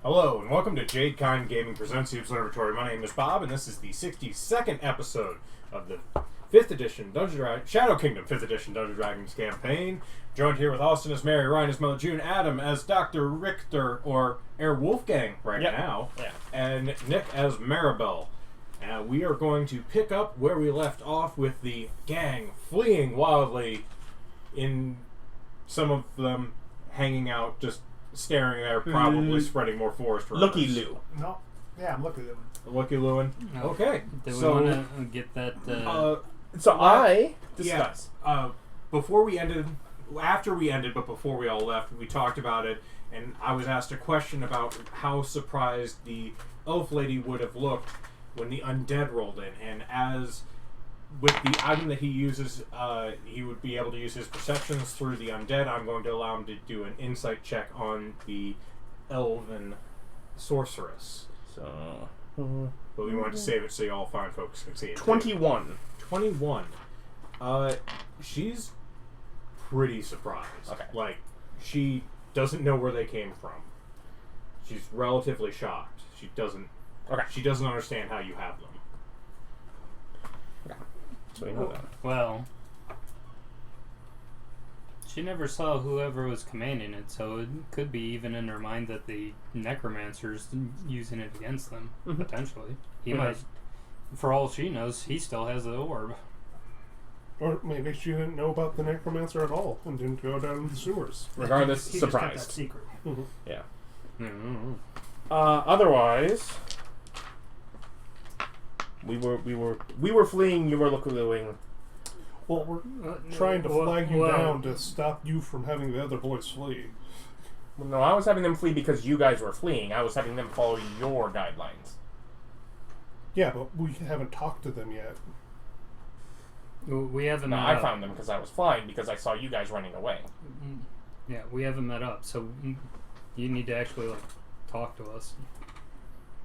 Hello, and welcome to Jade Kind Gaming Presents the Observatory. My name is Bob, and this is the 62nd episode of the 5th edition Shadow Kingdom 5th edition Dungeons & Dragons campaign. Joined here with Austin as Mary, Ryan as Mother June, Adam as Dr. Richter, or Herr Wolfgang now, and Nick as Maribel. We are going to pick up where we left off with the gang fleeing wildly, in some of them hanging out, just staring there, probably spreading more forest rumors. Looky Lou. No. Yeah, I'm looking at him. Looky Lewin. No. Okay. Do we so, want to get that? I discuss. Before we ended, after we ended, but before we all left, we talked about it, and I was asked a question about how surprised the elf lady would have looked when the undead rolled in, and as with the item that he uses, he would be able to use his perceptions through the undead. I'm going to allow him to do an insight check on the elven sorceress. So, But we wanted to save it so you all fine folks can see it. 21. 21. She's pretty surprised. Okay. Like, she doesn't know where they came from. She's relatively shocked. She doesn't understand how you have them. Okay. So we know that. Well, she never saw whoever was commanding it, so it could be even in her mind that the necromancer's using it against them, potentially. He might, for all she knows, he still has the orb. Or maybe she didn't know about the necromancer at all and didn't go down in the sewers. Regardless, he surprised. Just kept that secret. Yeah. Mm-hmm. Otherwise, we were fleeing. You were looking. Well, we're trying to flag you down to stop you from having the other boys flee. Well, no, I was having them flee because you guys were fleeing. I was having them follow your guidelines. Yeah, but we haven't talked to them yet. We haven't No, met I up. found them because I was flying because I saw you guys running away. Yeah, we haven't met up, so you need to actually talk to us.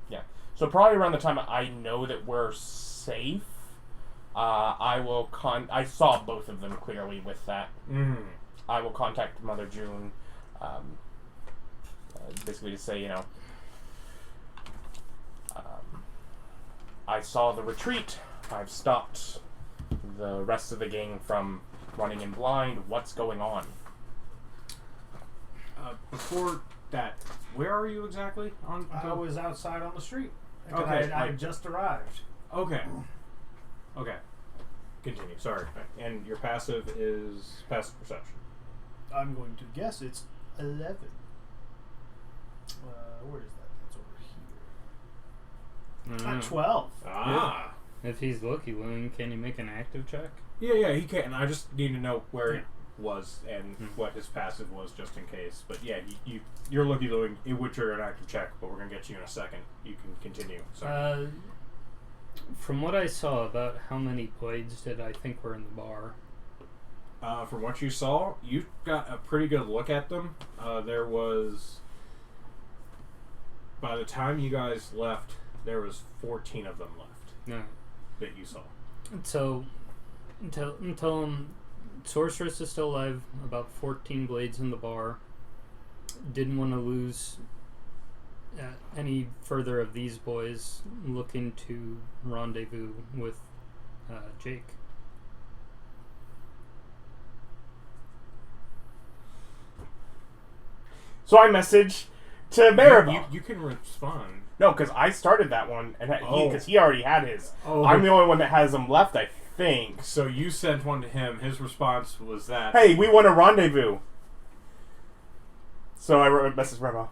Yeah. So probably around the time I know that we're safe, I will I saw both of them clearly with that. I will contact Mother June, basically to say, I saw the retreat. I've stopped the rest of the gang from running in blind. What's going on? Before that, where are you exactly? I was outside on the street. Okay, I just arrived. Okay. Continue. Sorry. And your passive is passive perception. I'm going to guess it's 11. Where is that? That's over here. 12. Ah. If he's Loki Loon, can you make an active check? Yeah, he can. I just need to know where it was and what his passive was, just in case. But yeah, you're Loki Loon. It would trigger an active check, but we're gonna get you in a second. You can continue. So. From what I saw, about how many blades did I think were in the bar? From what you saw, you got a pretty good look at them. There was, by the time you guys left, there was 14 of them left. No. That you saw. So, until Sorceress is still alive, about 14 blades in the bar. Didn't want to lose any further of these boys, looking to rendezvous with Jake. So I message to Maribel. You can respond. No, because I started that one, and because he already had his. Oh. I'm the only one that has them left, I think. So you sent one to him. His response was that. Hey, we want a rendezvous. So I wrote a message to Maribel.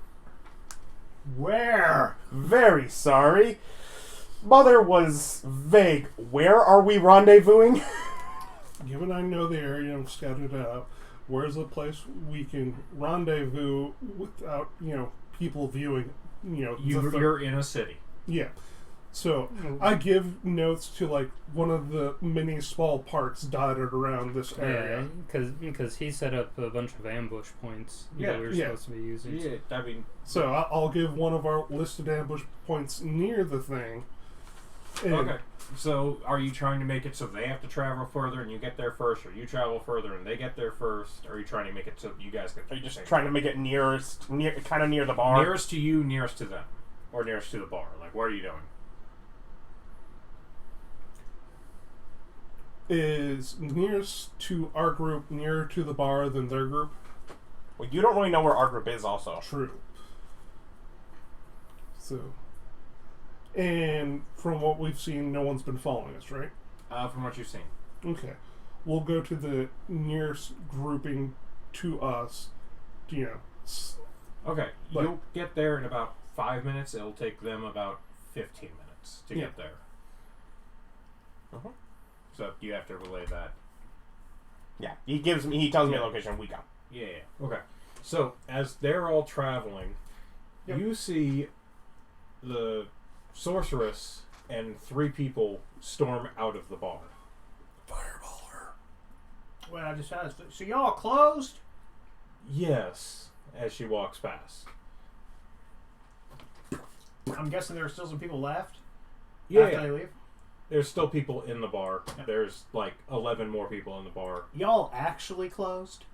Where? Very sorry. Mother was vague. Where are we rendezvousing? Given I know the area and scouted it out, where's a place we can rendezvous without, people viewing, You're in a city. Yeah. So, I give notes to, one of the many small parks dotted around this area. Yeah, because he set up a bunch of ambush points that we were supposed to be using. Yeah, I mean... So, I'll give one of our listed ambush points near the thing, Okay. So, are you trying to make it so they have to travel further and you get there first, or you travel further and they get there first? Or are you trying to make it so you guys get? Are you just trying to make it kind of near the bar? Nearest to you, nearest to them, or nearest to the bar? Like, what are you doing? Is nearest to our group nearer to the bar than their group? Well, you don't really know where our group is, also. True. So, and from what we've seen, no one's been following us, right? From what you've seen. Okay. We'll go to the nearest grouping to us, Okay, Like- you'll get there in about 5 minutes. It'll take them about 15 minutes to get there. Uh-huh. So you have to relay that. Yeah, he tells me a location. We go. Yeah. Okay. So as they're all traveling, you see the sorceress and 3 people storm out of the bar. Fireballer. Well, I just asked. So y'all closed? Yes, as she walks past. I'm guessing there are still some people left Yeah. after they leave. There's still people in the bar. There's like 11 more people in the bar. Y'all actually closed?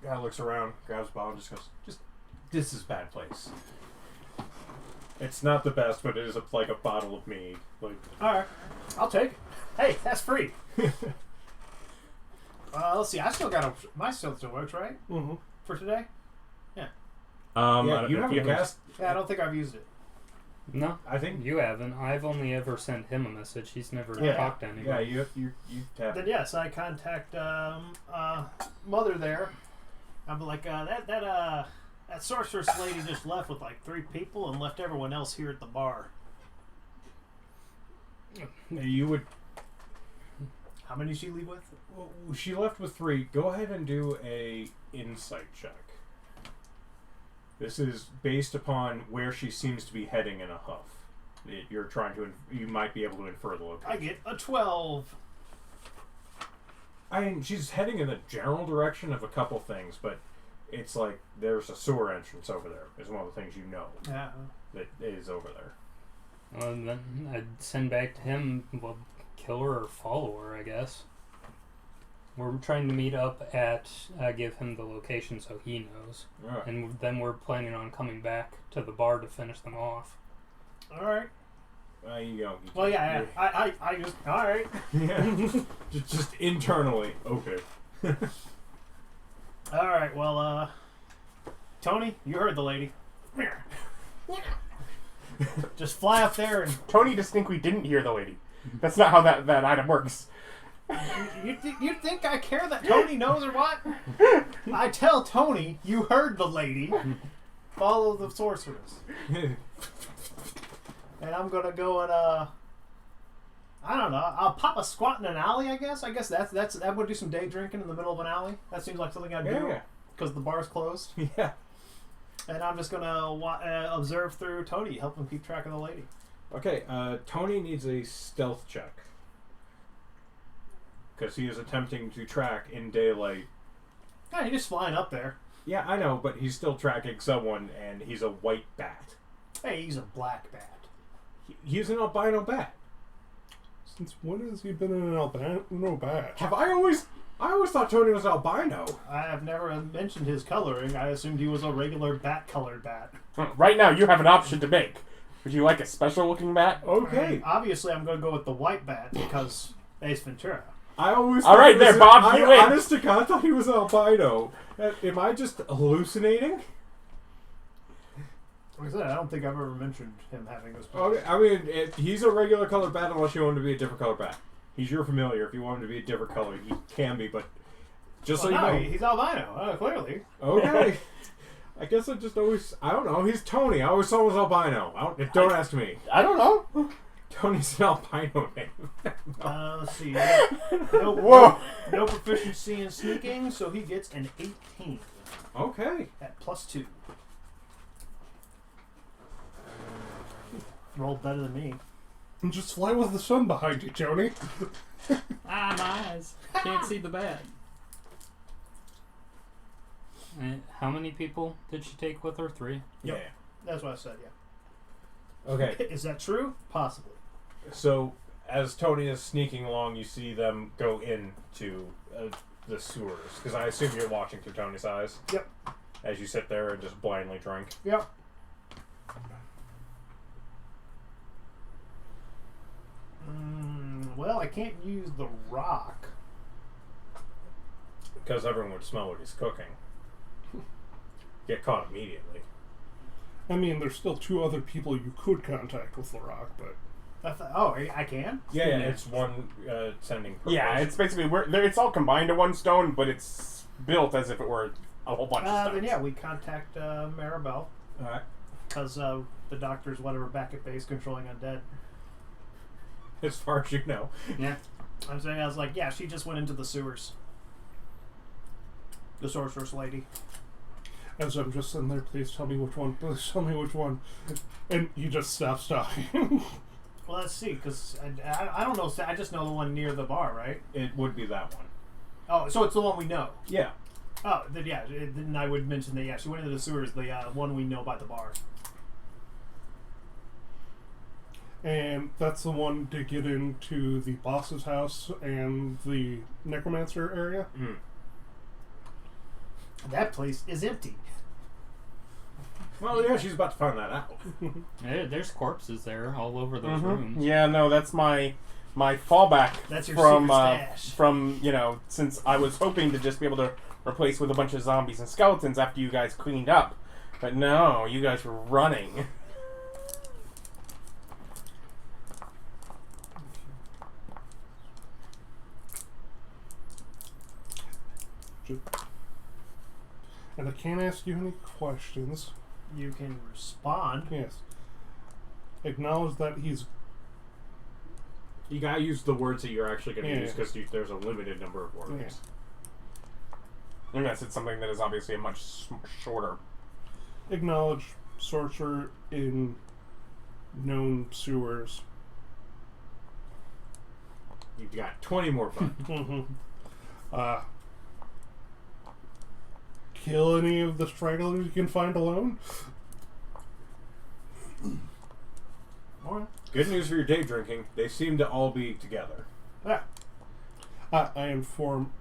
Guy looks around, grabs a bottle, and just goes, this is a bad place. It's not the best, but it is like a bottle of mead. Like, All right, I'll take it. Hey, that's free. Let's see. I still got my still works, right? Mm-hmm. For today? yeah, you haven't cast. Yeah, I don't think I've used it. No, I think. you haven't. I've only ever sent him a message. He's never talked to Yeah, anybody. you tap. Then yes, I contact mother there. I'm like that sorceress lady just left with like 3 people and left everyone else here at the bar. You would. How many did she leave with? Well, she left with 3. Go ahead and do a insight check. This is based upon where she seems to be heading in a huff. You're trying to. You might be able to infer the location. I get a 12. I mean, she's heading in the general direction of a couple things, but it's like there's a sewer entrance over there. Is one of the things you know Yeah. that is over there. Well, then I'd send back to him, well, kill her or follow her, I guess. We're trying to meet up at, give him the location so he knows. Right. And then we're planning on coming back to the bar to finish them off. All right. You know. Well, yeah. I just all right. Yeah. just internally. Okay. All right. Well, Tony, you heard the lady. Just fly up there and Tony distinctly didn't hear the lady. That's not how that item works. you think I care that Tony knows or what? I tell Tony you heard the lady. Follow the sorceress. And I'm gonna go and I don't know. I'll pop a squat in an alley. I guess that would do some day drinking in the middle of an alley. That seems like something I'd do because the bar's closed. Yeah. And I'm just gonna observe through Tony, help him keep track of the lady. Okay. Tony needs a stealth check because he is attempting to track in daylight. Yeah, he's just flying up there. Yeah, I know, but he's still tracking someone, and he's a white bat. Hey, he's a black bat. He's an albino bat. Since when has he been in an albino bat? Have I always thought Tony was albino. I have never mentioned his coloring. I assumed he was a regular bat-colored bat. Right now, you have an option to make. Would you like a special-looking bat? Okay. Obviously, I'm going to go with the white bat because Ace Ventura. I always. All right, there, Bob. You win. Honest to God, I thought he was albino. Am I just hallucinating? Like I said, I don't think I've ever mentioned him having this. Okay, I mean, he's a regular colored bat unless you want him to be a different colored bat. He's your familiar. If you want him to be a different color, he can be, but just so you know. He's albino, clearly. Okay. I guess I just always... I don't know. He's Tony. I always thought he was albino. Don't ask me. I don't know. Tony's an albino name. Let's see. Whoa. No proficiency in sneaking, so he gets an 18 Okay. at +2. Rolled better than me. And just fly with the sun behind you, Tony. Ah, my eyes. Can't see the bat. How many people did she take with her? 3? Yeah. That's what I said, yeah. Okay. Is that true? Possibly. So, as Tony is sneaking along, you see them go into the sewers. Because I assume you're watching through Tony's eyes. Yep. As you sit there and just blindly drink. Yep. Well, I can't use the rock. Because everyone would smell what he's cooking. Get caught immediately. I mean, there's still 2 other people you could contact with the rock, but... I can? Yeah, it's one sending purpose. Yeah, it's basically it's all combined to one stone, but it's built as if it were a whole bunch of stones. Then yeah, we contact Maribel. Alright. Because the doctor's back at base controlling undead. As far as you know. Yeah. I was like, yeah, she just went into the sewers. The sorceress lady. As I'm just sitting there, please tell me which one, please tell me which one. And he just stops talking. Well, let's see, because I don't know. I just know the one near the bar, right? It would be that one. Oh, so it's the one we know. Yeah. Oh, then yeah. Then I would mention that, yeah, she went into the sewers, the one we know by the bar. And that's the one to get into the boss's house and the necromancer area? Mm. That place is empty. Well, yeah, she's about to find that out. There's corpses there all over those rooms. Yeah, no, that's my fallback. That's your from secret stash. from since I was hoping to just be able to replace with a bunch of zombies and skeletons after you guys cleaned up, but no, you guys were running. And I can't ask you any questions. You can respond. Yes. Acknowledge that he's... You gotta use the words that you're actually gonna Yeah. use because there's a limited number of words. Yeah. Unless it's something that is obviously a much shorter. Acknowledge sorcerer in known sewers. You've got 20 more buttons. Kill any of the stragglers you can find alone. Alright. Good news for your day drinking. They seem to all be together. Yeah. I inform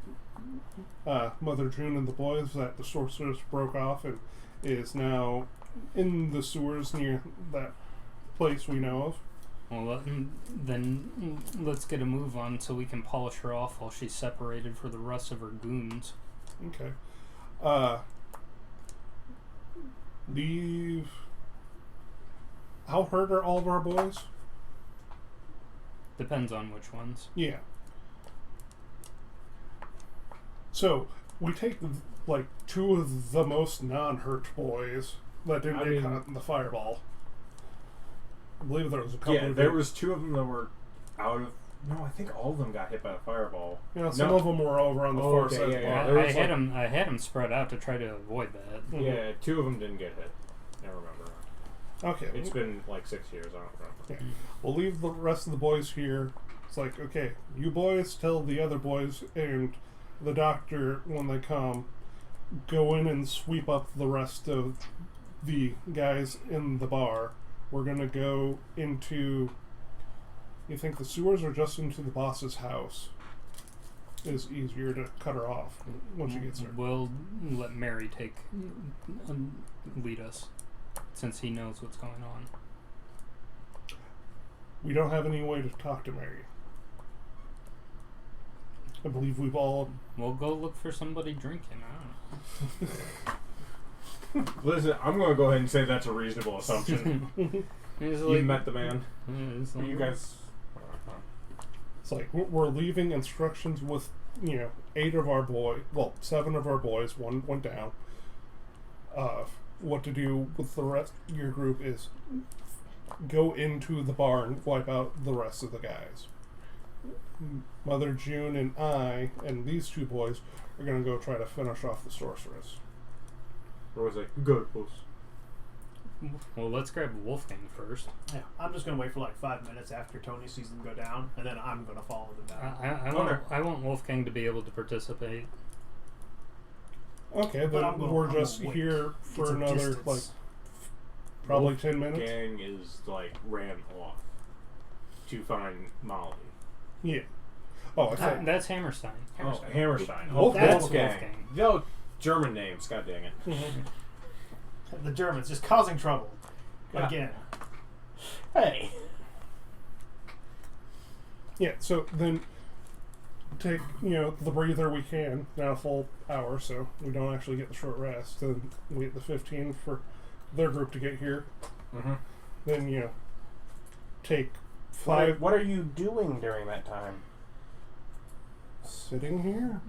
Mother June and the boys that the sorceress broke off and is now in the sewers near that place we know of. Well, then let's get a move on so we can polish her off while she's separated for the rest of her goons. Okay. Leave. How hurt are all of our boys? Depends on which ones. Yeah. So, we take, like, 2 of the most non-hurt boys that didn't get caught in the fireball. I believe there was a couple Yeah, of there was 2 of them that were out of... No, I think all of them got hit by a fireball. You know, some of them were over on the far okay, side. yeah, of the yeah. bar. I had them spread out to try to avoid that. Mhm. Yeah, 2 of them didn't get hit. I remember. Okay. It's been like 6 years, I don't remember. Yeah. We'll leave the rest of the boys here. It's like, okay, you boys tell the other boys and the doctor when they come, go in and sweep up the rest of the guys in the bar. We're gonna go into... You think the sewers or just into the boss's house? Is easier to cut her off when she gets there. We'll let Mary lead us, since he knows what's going on. We don't have any way to talk to Mary. I believe we've all... We'll go look for somebody drinking. I don't know. Listen, I'm going to go ahead and say that's a reasonable assumption. You met the man. You guys... It's like, we're leaving instructions with, 8 of our boys, 7 of our boys, 1 went down. What to do with the rest of your group is go into the bar and wipe out the rest of the guys. Mother June and I and these 2 boys are going to go try to finish off the sorceress. Or was it good, boss? Well, let's grab Wolfgang first. Yeah. I'm just gonna wait for like 5 minutes after Tony sees them go down, and then I'm gonna follow them down. I want Wolfgang to be able to participate. Okay, But then we're just here for another, distance. probably 10 minutes. Gang is, ran off. to find Molly. Yeah. Oh, I thought That's Hammerstein. Oh, Hammerstein. Wolfgang. Wolfgang. No, German names. God dang it. The Germans just causing trouble. Yeah. Again. Hey. Yeah, so then take, the breather we can, now a full hour, so we don't actually get the short rest, and we get the 15 for their group to get here. Mm-hmm. Then, take 5... What are you doing during that time? Sitting here?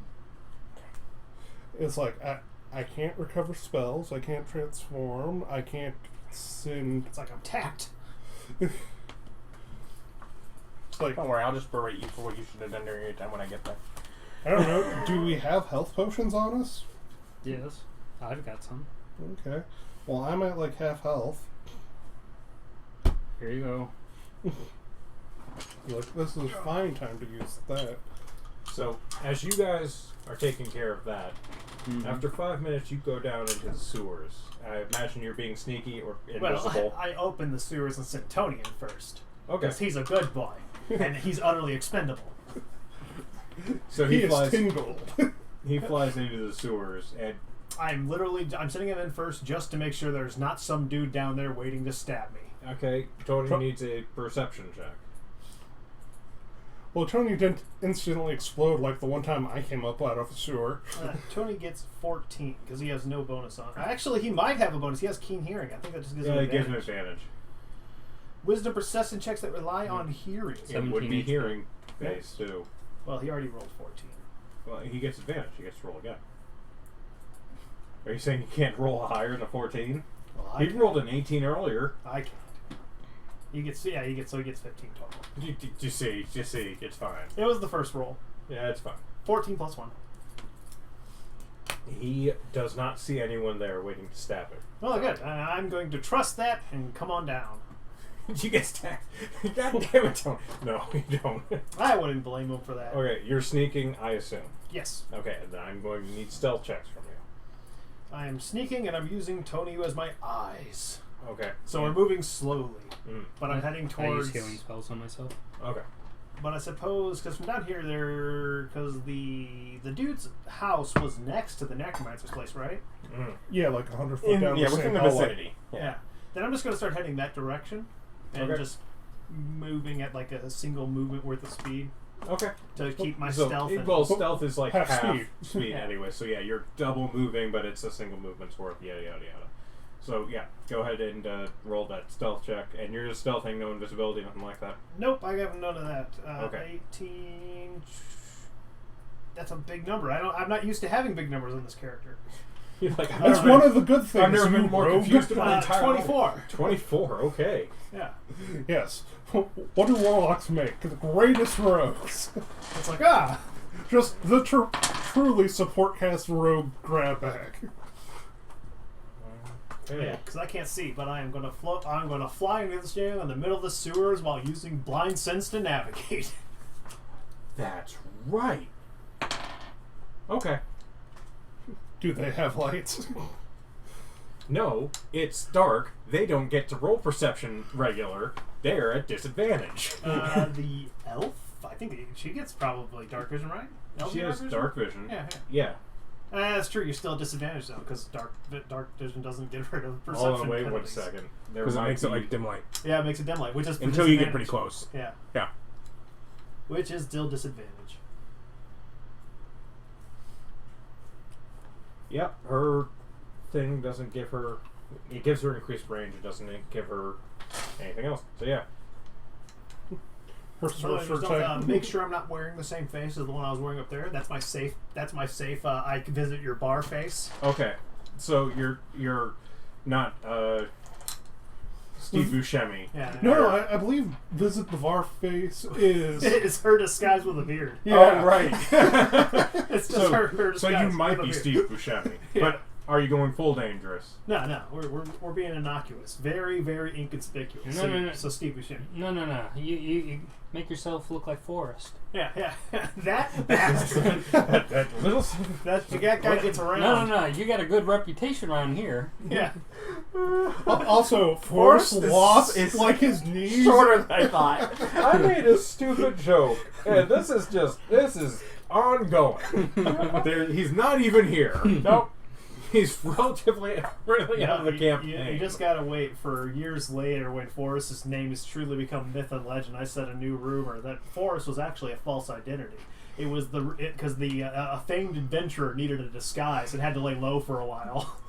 It's like, I can't recover spells, I can't transform, I can't send... It's like I'm tapped. It's like, Don't worry, I'll just berate you for what you should have done during your time when I get there. I don't know, do we have health potions on us? Yes, I've got some. Okay. Well, I'm at like half health. Here you go. Look, this is fine time to use that. So, as you guys are taking care of that, after 5 minutes you go down into the sewers. I imagine you're being sneaky or invisible. Well, I opened the sewers and sent Tony in first. Okay. Because he's a good boy. And he's utterly expendable. So He he is flies. 10 gold. He flies into the sewers, and I'm sending him in first just to make sure there's not some dude down there waiting to stab me. okay, Tony needs a perception check. Well, Tony didn't instantly explode like the one time I came up out of the sewer. Tony gets 14 because he has no bonus on. Actually, he might have a bonus. He has keen hearing. I think that just gives him Yeah, it advantage. gives him advantage. Wisdom perception checks that rely on hearing. It would 17 be HP. hearing based too. Well, he already rolled 14. Well, he gets advantage. He gets to roll again. Are you saying you can't roll higher than a 14? Well, He rolled an 18 earlier. I can't. He gets 15 total. You see, it's fine. It was the first roll. Yeah, it's fine. 14 plus 1. He does not see anyone there waiting to stab him. Well, good. I'm going to trust that and come on down. You get stabbed. God damn it, Tony. No, you don't. I wouldn't blame him for that. Okay, you're sneaking, I assume. Yes. Okay, then I'm going to need stealth checks from you. I am sneaking and I'm using Tony as my eyes. Okay. So we're moving slowly. Mm. But I'm heading I use towards... healing spells on myself. Okay. But I suppose, because from down here, because the dude's house was next to the necromancer's place, right? Mm. Yeah, like 100 foot down the within same the hallway. vicinity. Yeah. Then I'm just going to start heading that direction and Okay. just moving at like a single movement worth of speed Okay. to keep my So, stealth. well, stealth is like Half half speed. speed Yeah. anyway. So yeah, you're double moving, but it's a single movement's worth. Yada yada yada. So yeah, go ahead and roll that stealth check, and you're just stealthing, no invisibility, nothing like that. Nope, I have none of that. Okay. 18. That's a big number. I'm not used to having big numbers on this character. You're like, That's one of the good things. I've never you been more rogue. confused in my entire 24. life. 24. Okay. Yeah. Yes. What do warlocks make? The greatest rogues. It's like, Just the truly support cast rogue grab bag. Yeah, because I can't see, but I am going to float. I'm going to fly into this jam in the middle of the sewers while using blind sense to navigate. That's right. Okay. Do they have lights? No, it's dark. They don't get to roll perception regular. They're at disadvantage. The elf, I think she gets probably dark vision, right? Elf She has dark vision. Yeah. Yeah. That's true. You're still at disadvantage though, because dark vision doesn't get rid of perception. Hold on, wait 1 penalties. second. There Because it might makes it be- like dim light. Yeah, it makes it dim light, which is Until you get disadvantage. pretty close. Yeah. Yeah. Which is still disadvantage. Yep, her thing doesn't give her. It gives her increased range. It doesn't give her anything else. So yeah. Her So I sorcerer just type. make sure I'm not wearing the same face as the one I was wearing up there. That's my safe. I can visit your bar face. Okay. So you're not Steve Buscemi. Yeah. No, I believe Visit the Var face is. It's her disguised with a beard. Yeah. Oh right. It's just her disguised So you might with a be beard. Steve Buscemi, Yeah. but Are you going full dangerous? No. We're being innocuous. Very, very inconspicuous. No. So Steve, we should. No. You make yourself look like Forrest. Yeah. That bastard. that little. that guy gets around. No. You got a good reputation around here. Yeah. Also, Forrest Forrest lost is like his knees. Shorter than I thought. I made a stupid joke, and this is ongoing. He's not even here. Nope. He's relatively out of the campaign. You just gotta wait for years later when Forrest's name has truly become myth and legend. I said a new rumor that Forrest was actually a false identity. It was because a famed adventurer needed a disguise and had to lay low for a while.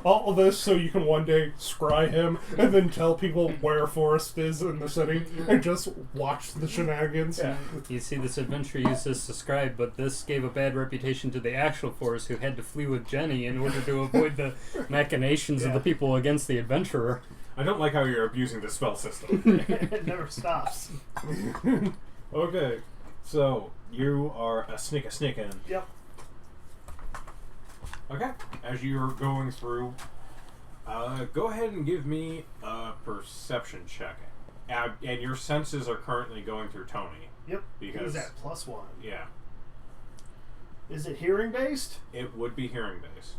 All of this so you can one day scry him and then tell people where Forrest is in the city and just watch the shenanigans. Yeah. You see, this adventure used this to scribe, but this gave a bad reputation to the actual Forrest, who had to flee with Jenny in order to avoid the machinations of the people against the adventurer. I don't like how you're abusing the spell system. It never stops. Okay, so you are a sneaking. Yep. Okay, as you're going through, go ahead and give me a perception check. And your senses are currently going through Tony. Yep. Because He's at +1. Yeah, Is it hearing based? it would be hearing based.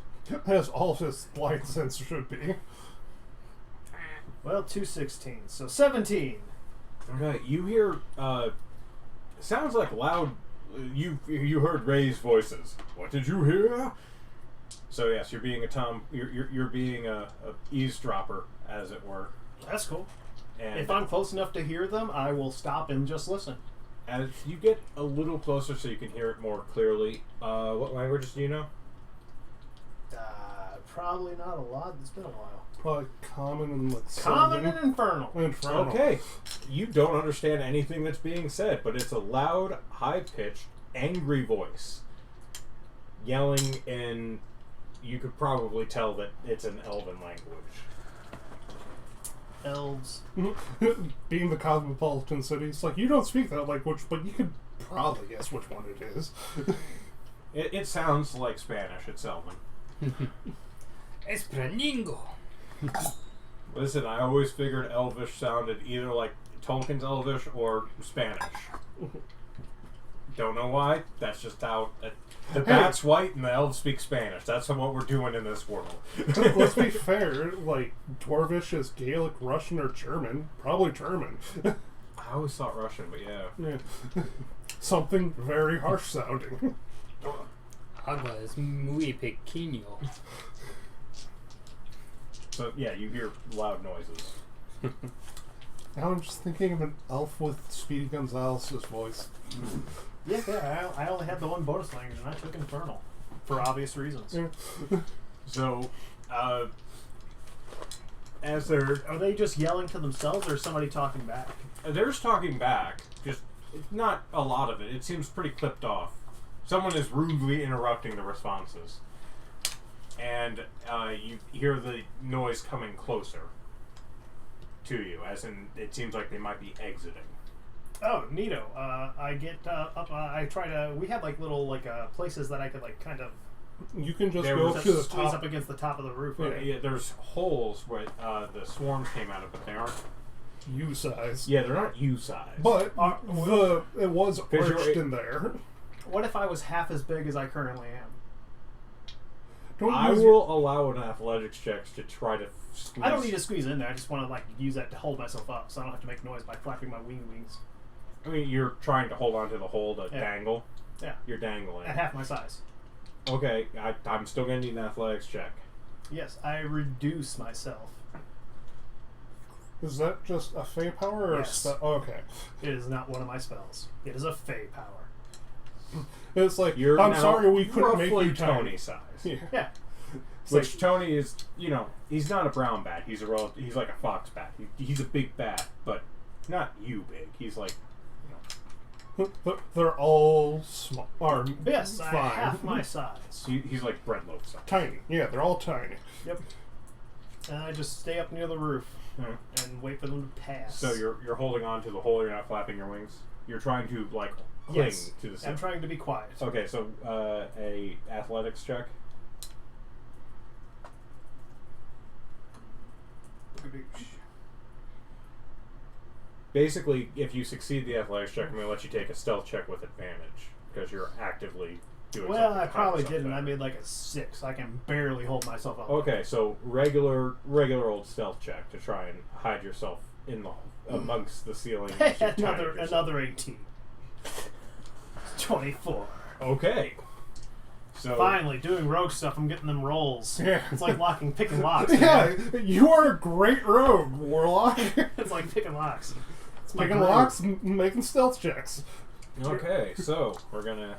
As all of his light sense should be. Well, 2 16, so 17. Okay, you hear sounds like loud. You heard Ray's voices. What did you hear? So yes, you're being you're being a eavesdropper, as it were. That's cool. And If I'm close enough to hear them, I will stop and just listen. as you get a little closer, so you can hear it more clearly. What languages do you know? Probably not a lot. It's been a while. Probably common and like Common Sylvan. and infernal. Infernal. Okay, you don't understand anything that's being said, but it's a loud, high-pitched, angry voice yelling in. You could probably tell that it's an elven language. Elves. Being the cosmopolitan city, it's like you don't speak that language, but you could probably guess which one it is. It sounds like Spanish. It's elven. Espraningo. Listen, I always figured Elvish sounded either like Tolkien's Elvish or Spanish. Don't know why. That's just how. The bat's white and the elves speak Spanish. That's what we're doing in this world. Let's be fair, like, Dwarvish is Gaelic, Russian, or German. Probably German. I always thought Russian, but yeah. Yeah. Something very harsh sounding. Agua es muy pequeño. So yeah, you hear loud noises. Now I'm just thinking of an elf with Speedy Gonzalez's voice. Yeah, I only had the one bonus language, and I took Infernal. For obvious reasons. Yeah. So, as they're... Are they just yelling to themselves, or is somebody talking back? They're just talking back. Just not a lot of it. It seems pretty clipped off. Someone is rudely interrupting the responses. And you hear the noise coming closer to you, as in it seems like they might be exiting. Oh, neato. I get up. I try to. We have like little places that I could like kind of. You can just There go was to the squeeze top. up against the top of the roof. Yeah, Right? yeah, there's holes where the swarms came out of, but they aren't. U size. Yeah, they're not U size. But it was Because you're- arched in there. What if I was half as big as I currently am? Don't I use will allow an athletics check to try to squeeze. I don't need to squeeze in there. I just want to like use that to hold myself up, so I don't have to make noise by flapping my wings. I mean, you're trying to hold on to the hole to Yeah. dangle. Yeah. You're dangling. At half my size. Okay, I'm still going to need an athletics check. Yes, I reduce myself. Is that just a fey power or Yes. a spell? Oh, okay. It is not one of my spells. It is a fey power. It's like, You're I'm now sorry we couldn't make roughly you tiny. Tony size. Yeah. Yeah. It's Which like, Tony is, he's not a brown bat. He's like a fox bat. He's a big bat, but not you big. He's like, they're all small. Yes, fine. I half my size. he's like bread loaf size. Tiny. Yeah, they're all tiny. Yep. And I just stay up near the roof Hmm. and wait for them to pass. So you're holding on to the hole. You're not flapping your wings. You're trying to cling Yes. to the. I'm trying to be quiet. Okay, so a athletics check. Basically, if you succeed the athletics check, I'm going to let you take a stealth check with advantage because you're actively doing Well, something. I to hide probably yourself didn't. I better. made like a 6. I can barely hold myself up. Okay, so regular old stealth check to try and hide yourself in the amongst the ceiling. Another 18. 24. Okay. So Finally, doing rogue stuff. I'm getting them rolls. Yeah. It's like picking locks. Yeah, you are a great rogue, Warlock. It's like picking locks. It's my Picking groove. locks, making stealth checks. Okay, so we're gonna.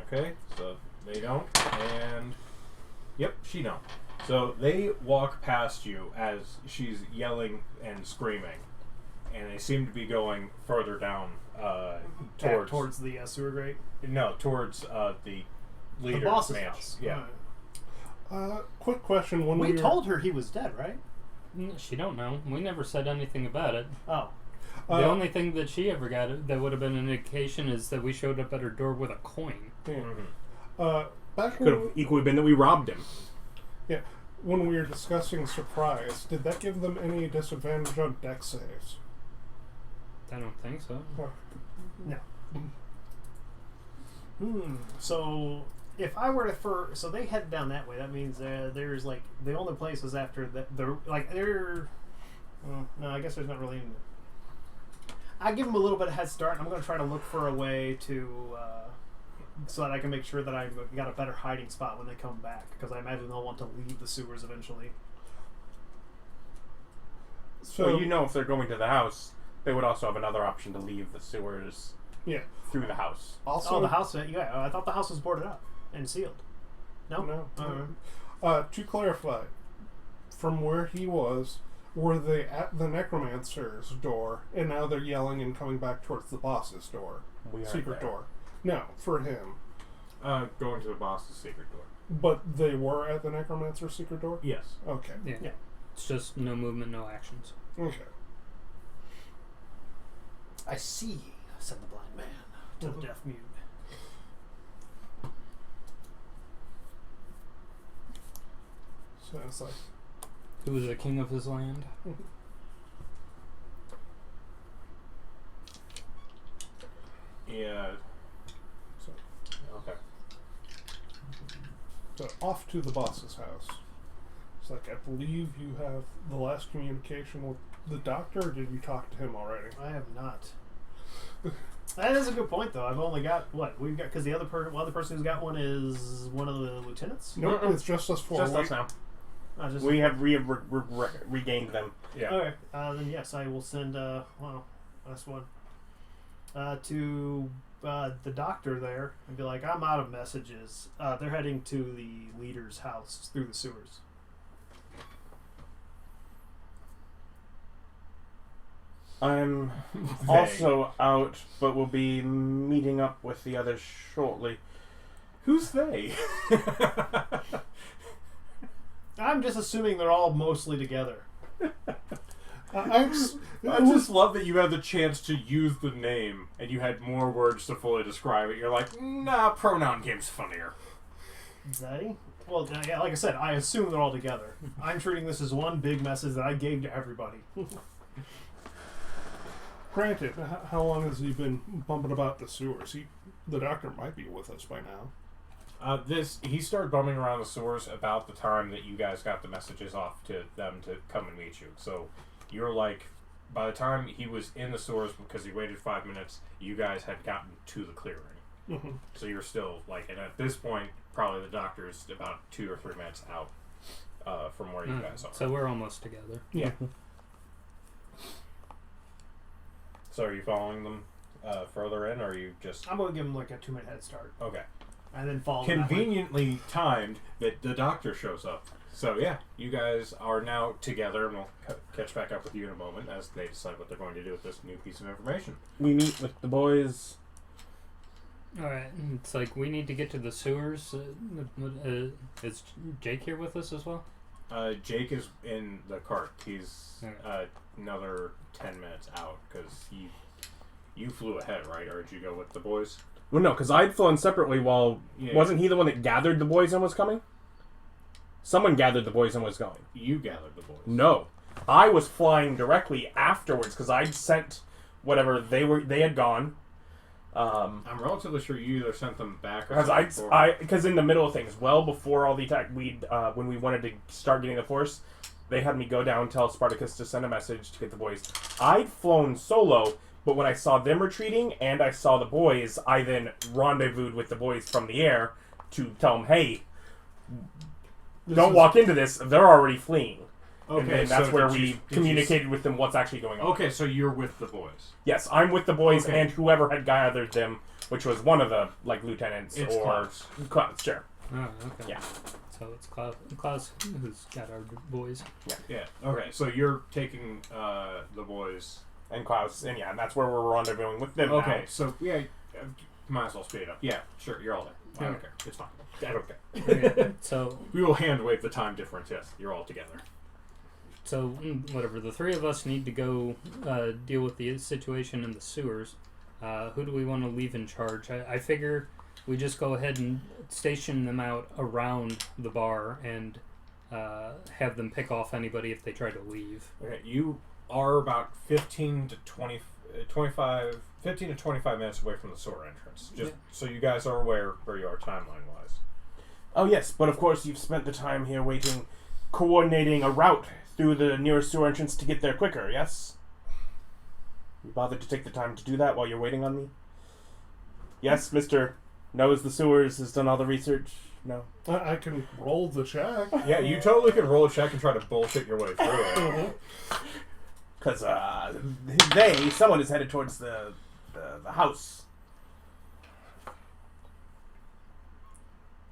Okay, so they don't, and yep, she don't. So they walk past you as she's yelling and screaming, and they seem to be going further down Back towards the sewer grate. towards the leader's The boss's mansion. house. Yeah. Quick question. When We were- told her he was dead, right? She don't know. We never said anything about it. Oh. The only thing that she ever got that would have been an indication is that we showed up at her door with a coin. Yeah. Mhm. Back Could have when, equally been that we robbed him. yeah, when we were discussing surprise, did that give them any disadvantage on deck saves? I don't think so. No. So if I were to so they head down that way. That means there's like the only place is after the like they're. Well, no, I guess there's not really. I give them a little bit of head start. I'm going to try to look for a way to so that I can make sure that I've got a better hiding spot when they come back, because I imagine they'll want to leave the sewers eventually. So Well, you know, if they're going to the house, they would also have another option to leave the sewers yeah. through the house. Also, Oh, the house. Yeah, I thought the house was boarded up and sealed. No. No. To clarify, from where he was, were they at the necromancer's door, and now they're yelling and coming back towards the boss's door, We aren't secret there. door? No, for him. Going to the boss's secret door. But they were at the necromancer's secret door. Yes. Okay. Yeah. Yeah. It's just no movement, no actions. Okay. I see, said the blind man to the deaf mute. So it's like, Who was the king of his land? Yeah. so, Okay. so off to the boss's house. It's like, I believe you have the last communication with the doctor, or did you talk to him already? I have not. That is a good point, though. I've only got what we've got, because the other person who's got one is one of the lieutenants. Nope, Mm-mm. it's just us four. Just us now. We have regained them. Yeah. Okay. Then yes, I will send. Last one. To the doctor there and be like, I'm out of messages. They're heading to the leader's house through the sewers. I'm also out, but we'll be meeting up with the others shortly. Who's they? I'm just assuming they're all mostly together. I just love that you had the chance to use the name and you had more words to fully describe it. You're like, nah, pronoun game's funnier. They? Well, yeah, like I said, I assume they're all together. I'm treating this as one big message that I gave to everybody. Granted, how long has he been bumping about the sewers? The doctor might be with us by now. He started bumming around the sewers about the time that you guys got the messages off to them to come and meet you. So you're like, by the time he was in the sewers, because he waited 5 minutes, you guys had gotten to the clearing. Mm-hmm. So you're still like, and at this point, probably the doctor is about 2 or 3 minutes out from where you guys are. So we're almost together. Yeah. So are you following them further in, or are you just I'm going to give them like a 2-minute head start. okay? And then follow them that way. Conveniently timed that the doctor shows up. So yeah, you guys are now together, and we'll catch back up with you in a moment as they decide what they're going to do with this new piece of information. We meet with the boys. Alright, it's like we need to get to the sewers. Is Jake here with us as well? Jake is in the cart. He's Okay. another 10 minutes out because you flew ahead, right? Or did you go with the boys? Well, no, because I'd flown separately while... Yeah. Wasn't he the one that gathered the boys and was coming? Someone gathered the boys and was going. You gathered the boys. No. I was flying directly afterwards because I'd sent whatever they had gone. I'm relatively sure you either sent them back or because in the middle of things, well before all the attack, when we wanted to start getting the force, they had me go down, tell Spartacus to send a message to get the boys. I'd flown solo, but when I saw them retreating and I saw the boys, I then rendezvoused with the boys from the air to tell them, hey, don't walk into this. They're already fleeing. Okay, and then that's where we communicated with them what's actually going on. Okay, so you're with the boys. Yes, I'm with the boys Okay. and whoever had gathered them, which was one of the lieutenants It's or Klaus. Sure. Oh, okay. Yeah. So it's Klaus who's got our boys. Yeah. Okay, so you're taking the boys. And Klaus, and that's where we're rendezvousing with them. Okay, now. so might as well speed it up. Yeah, sure, you're all there. I don't care. It's fine. I don't care. Okay, so We will hand wave the time difference. Yes, you're all together. whatever. The three of us need to go deal with the situation in the sewers. Who do we want to leave in charge? I figure we just go ahead and station them out around the bar and have them pick off anybody if they try to leave. Okay, you are about 15 to 25 minutes away from the sewer entrance. Just so you guys are aware where you are timeline-wise. Oh yes, but of course you've spent the time here waiting, coordinating a route through the nearest sewer entrance to get there quicker. Yes. You bothered to take the time to do that while you're waiting on me. Yes, Mister knows the sewers, has done all the research. No. I can roll the check. Yeah, you totally can roll a check and try to bullshit your way through it. Mhm. Because someone is headed towards the house.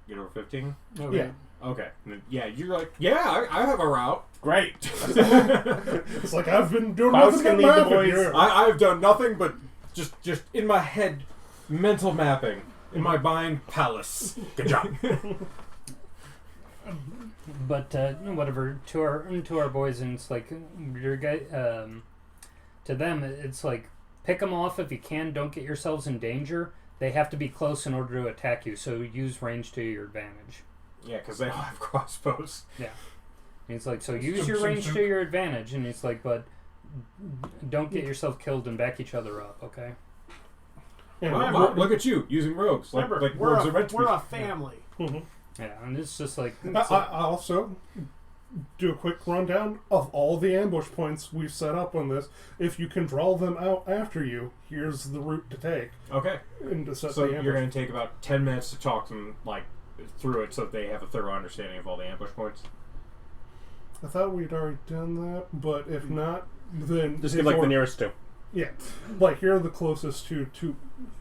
Get over 15? Okay. Yeah. Okay. And then, you're like, I have a route. Great. It's like I've been doing Klaus nothing can but lead the mapping boys. here. I've done nothing but just in my head, mental mapping. In my mind, palace. Good job. But whatever. To our boys, and it's like your guy. To them, it's like pick them off if you can. Don't get yourselves in danger. They have to be close in order to attack you. So use range to your advantage. Yeah, because they all have crossbows. Yeah. And it's like, so use your range to your advantage, and it's like, but don't get yourself killed and back each other up, okay? Yeah, Look at you, using rogues. Remember, Like rogues are meant to we're be. a family. Mhm. Yeah, and it's just like... I also do a quick rundown of all the ambush points we've set up on this. If you can draw them out after you, here's the route to take. Okay. And to set So the you're ambush. going to take about 10 minutes to talk them through it so that they have a thorough understanding of all the ambush points. I thought we'd already done that, but if not, then... Just give like the nearest two. Yeah. Like, here are the closest two.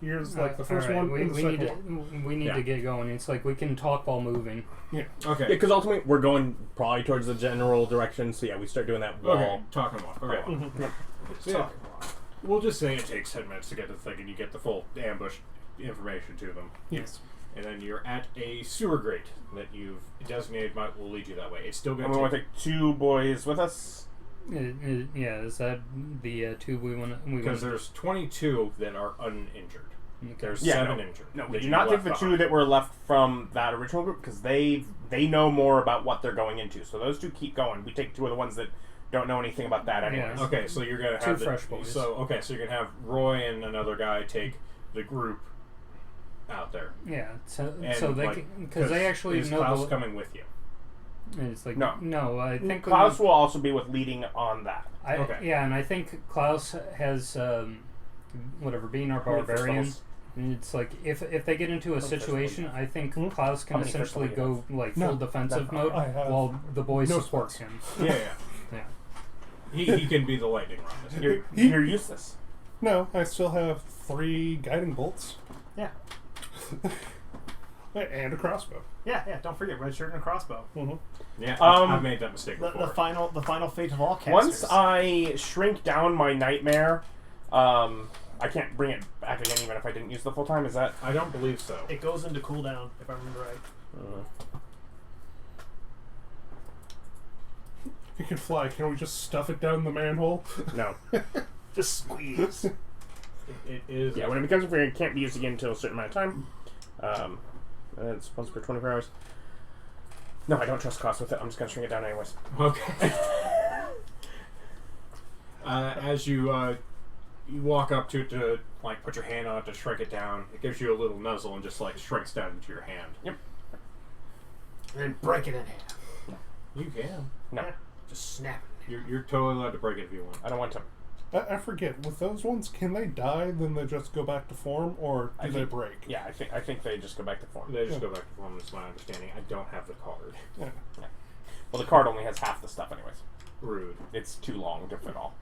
Here's like the first Alright, one and the we second need one. to, we need to get going. It's like we can talk while moving. Yeah. Okay. Yeah, because ultimately we're going probably towards the general direction. So we start doing that wall. Okay. Talking walk. Okay. Mhm. So, yeah. We'll just say it takes 10 minutes to get the thing and you get the full ambush information to them. Yes. And then you're at a sewer grate that you've designated will lead you that way. It's still going And we want to take two boys with us. Yeah, is that the two we want to... Because there's 22 that are uninjured. There's 7 injured. No, we that do you not take left the two behind. that were left from that original group because they know more about what they're going into. So those two keep going. We take two of the ones that don't know anything about that anyway. Yeah. Okay, so you're gonna Two have fresh boys. So you're gonna have Roy and another guy take the group out there. Yeah, so And, they... Because they actually is know... Klaus coming with you? And it's like, No. I think... Klaus will also be with leading on that. Okay. Yeah, and I think Klaus has, being our barbarian... And it's like, if they get into a situation, I think Klaus can How many essentially crystals go like No, full defensive mode I have while the boys no support spells. him. Yeah. Yeah. He can be the lightning rod. You're useless. No, I still have 3 guiding bolts. Yeah. And a crossbow. Yeah, don't forget red shirt and a crossbow. Mm-hmm. Yeah, Um, I've made that mistake The before. final fate of all casters. Once I shrink down my nightmare, I can't bring it back again even if I didn't use the full time. Is that? I don't believe so. It goes into cooldown, if I remember right. If you can fly, can we just stuff it down the manhole? No. Just squeeze. It is. Yeah, when it becomes free, it can't be used again until a certain amount of time. And it's once per 24 hours. No, I don't trust cost with it. I'm just gonna shrink it down anyways. Okay. As you walk up to it to like put your hand on it to shrink it down, it gives you a little nuzzle and just like shrinks down into your hand. Yep. And break it in half. You can. No, Just snap it. You're totally allowed to break it if you want. I don't want to. I forget, with those ones, can they die, then they just go back to form, or do they break? Yeah, I think they just go back to form. They just go back to form. That's my understanding. I don't have the card. Yeah. Well, the card only has half the stuff anyways. Rude. It's too long to fit all.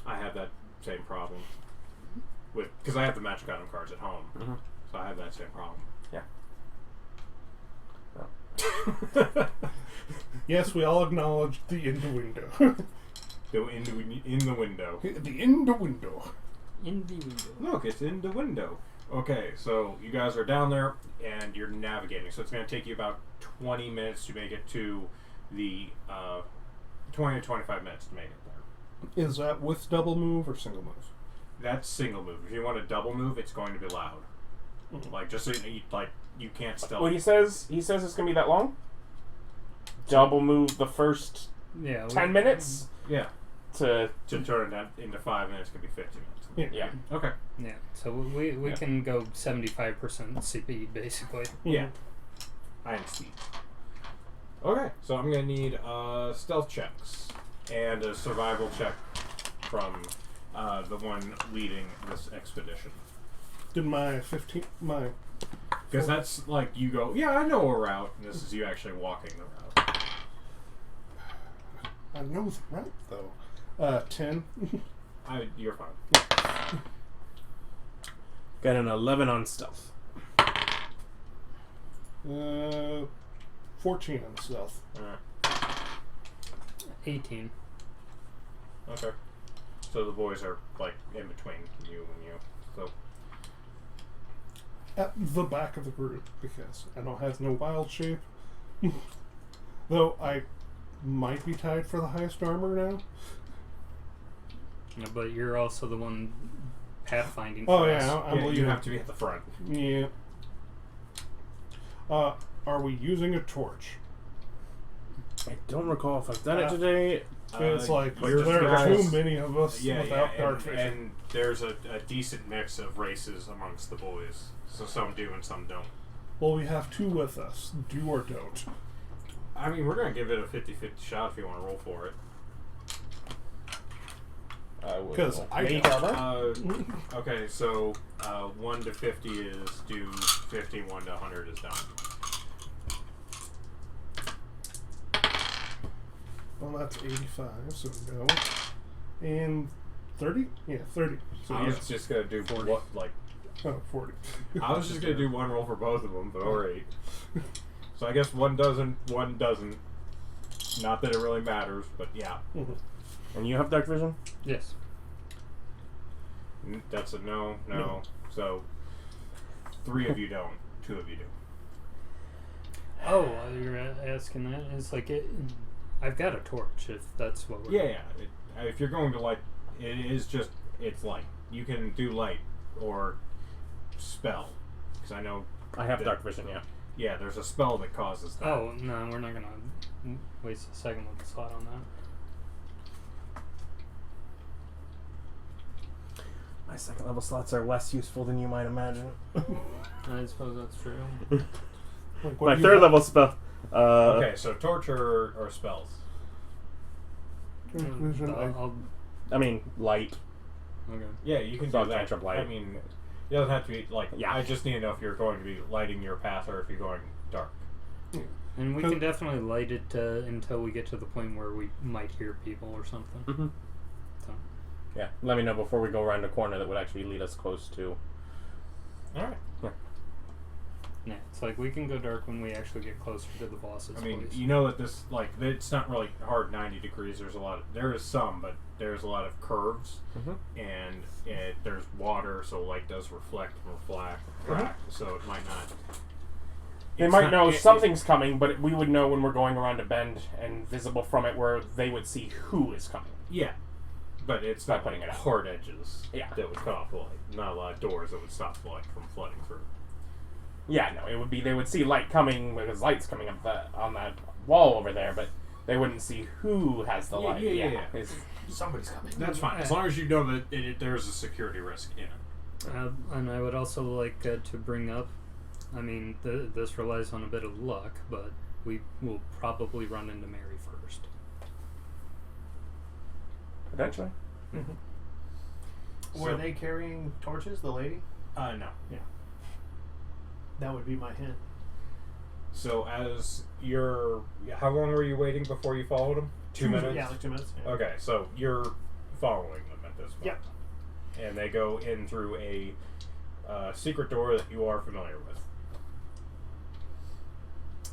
I have that same problem with because I have the Magic Item cards at home, so I have that same problem. Yeah. Yes, we all acknowledge the innuendo. Go in the window. The innuendo. In the window. Look, it's in the window. Okay, so you guys are down there and you're navigating. So it's going to take you about 20 minutes to make it to the 20 to 25 minutes to make it there. Is that with double move or single move? That's single move. If you want a double move, it's going to be loud. Like just so you can't stealth. Well, he says it's gonna be that long. Double move the first 10 minutes. Yeah. To turn it into 5 minutes could be 15 minutes. yeah. Okay. Yeah, so we can go 75% speed, basically. Yeah. I am speed. Okay, so I'm going to need stealth checks and a survival check from the one leading this expedition. Did my 15... my... Because that's like you go, yeah, I know a route, and this is you actually walking the route. I know the route, though. 10. You're fine. Got an 11 on stealth. 14 on stealth. 18. Okay. So the boys are like in between you and you. So At the back of the group, because I don't have no wild shape. Though I might be tied for the highest armor now. Yeah, but you're also the one pathfinding. Oh for yeah, us. I'm you leading. have to be at the front. Yeah. Are we using a torch? I don't recall if I've done it today. It's like you're there are guys- too many of us without dark and, vision. and there's a decent mix of races amongst the boys. So some do and some don't. Well, we have two with us. Do or don't. I mean, we're going to give it a 50-50 shot if you want to roll for it. Because I Make don't. armor? Okay, so 1 to 50 is do 50, 1 to 100 is done. Well, that's 85, so no. And 30? Yeah, 30. So I was yes. just going to do 40. Oh, 40. I was just going to do one roll for both of them, but alright. So I guess one doesn't. Not that it really matters, but yeah. And you have dark vision? Yes. That's a no. So 3 of you don't, 2 of you do. Oh, you're asking that? It's like I've got a torch. If that's what we're. Yeah. If you're going to light, it's light. You can do light or spell, because I know I have dark vision, yeah. Yeah, there's a spell that causes that. Oh no, we're not gonna waste a second with the slot on that. My second level slots are less useful than you might imagine. I suppose that's true. Like, My third level spell. Okay, so torch or spells. Dark vision, I mean, light. Okay. Yeah, you can So do that. cantrip light. I mean, it doesn't have to be like. Yeah. I just need to know if you're going to be lighting your path or if you're going dark. And we can definitely light it until we get to the point where we might hear people or something. Mm-hmm. So. Yeah, let me know before we go around a corner that would actually lead us close to. All right. Yeah, it's like we can go dark when we actually get closer to the boss's I mean, place. you know that this it's not really hard 90 degrees. There is some, but there's a lot of curves, and there's water, so light does reflect and refract, so it might not. They might know something's coming, but we would know when we're going around a bend and visible from it where they would see who is coming. Yeah, but it's not putting it out. hard edges Yeah. that would cut off the light. Not a lot of doors that would stop the light from flooding through. Yeah, no, it would be they would see light coming because light's coming up on that wall over there, but they wouldn't see who has the light. Yeah. It's- Somebody's coming. That's fine, as long as you know that there's a security risk in it. And I would also like to bring up, I mean, this relies on a bit of luck, but we will probably run into Mary first. Potentially. Were they carrying torches, the lady? No. That would be my hint. So as you're... How long were you waiting before you followed them? 2 minutes? Yeah, like 2 minutes. Yeah. Okay, so you're following them at this point. Yep. And they go in through a secret door that you are familiar with.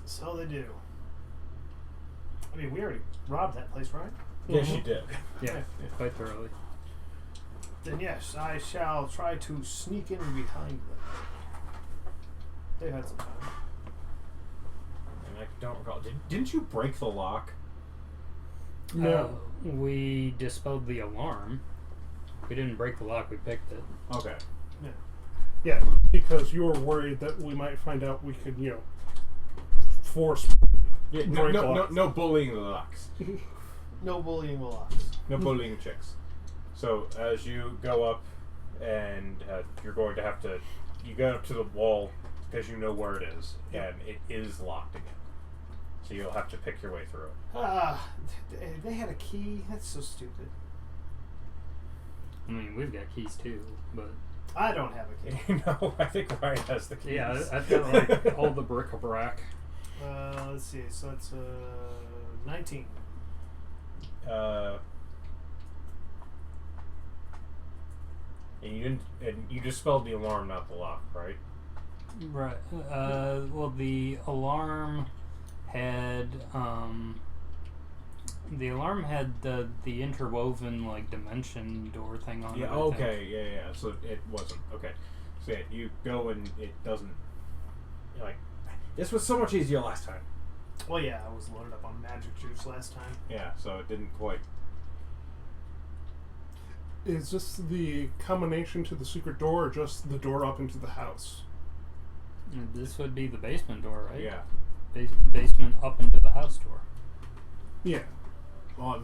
So they do. I mean, we already robbed that place, right? Yes, you did. Yeah, quite thoroughly. Then yes, I shall try to sneak in behind them. They had some time. And I don't recall. Didn't you break the lock? No. We dispelled the alarm. We didn't break the lock, we picked it. Okay. Yeah, because you were worried that we might find out we could, force. Yeah, Break locks. no bullying the locks. No bullying the locks. No bullying chicks. So as you go up, and you're going to have to, you go up to the wall because you know where it is, and it is locked again. So you'll have to pick your way through it. They had a key. That's so stupid. I mean, we've got keys too, but... I don't have a key. No, I think Ryan has the keys. Yeah, I've got like all the bric-a-brac. Let's see. So that's 19. And you dispelled the alarm, not the lock, right? Right. Well, the alarm had the interwoven like dimension door thing on it. Yeah. I Okay. Yeah. So it wasn't okay. So yeah, you go and it doesn't. You're like, this was so much easier last time. Well, yeah, I was loaded up on magic juice last time. Yeah. So it didn't quite. Is this the combination to the secret door or just the door up into the house? think. This would be the basement door, right? Yeah. Basement up into the house door. Yeah. Well,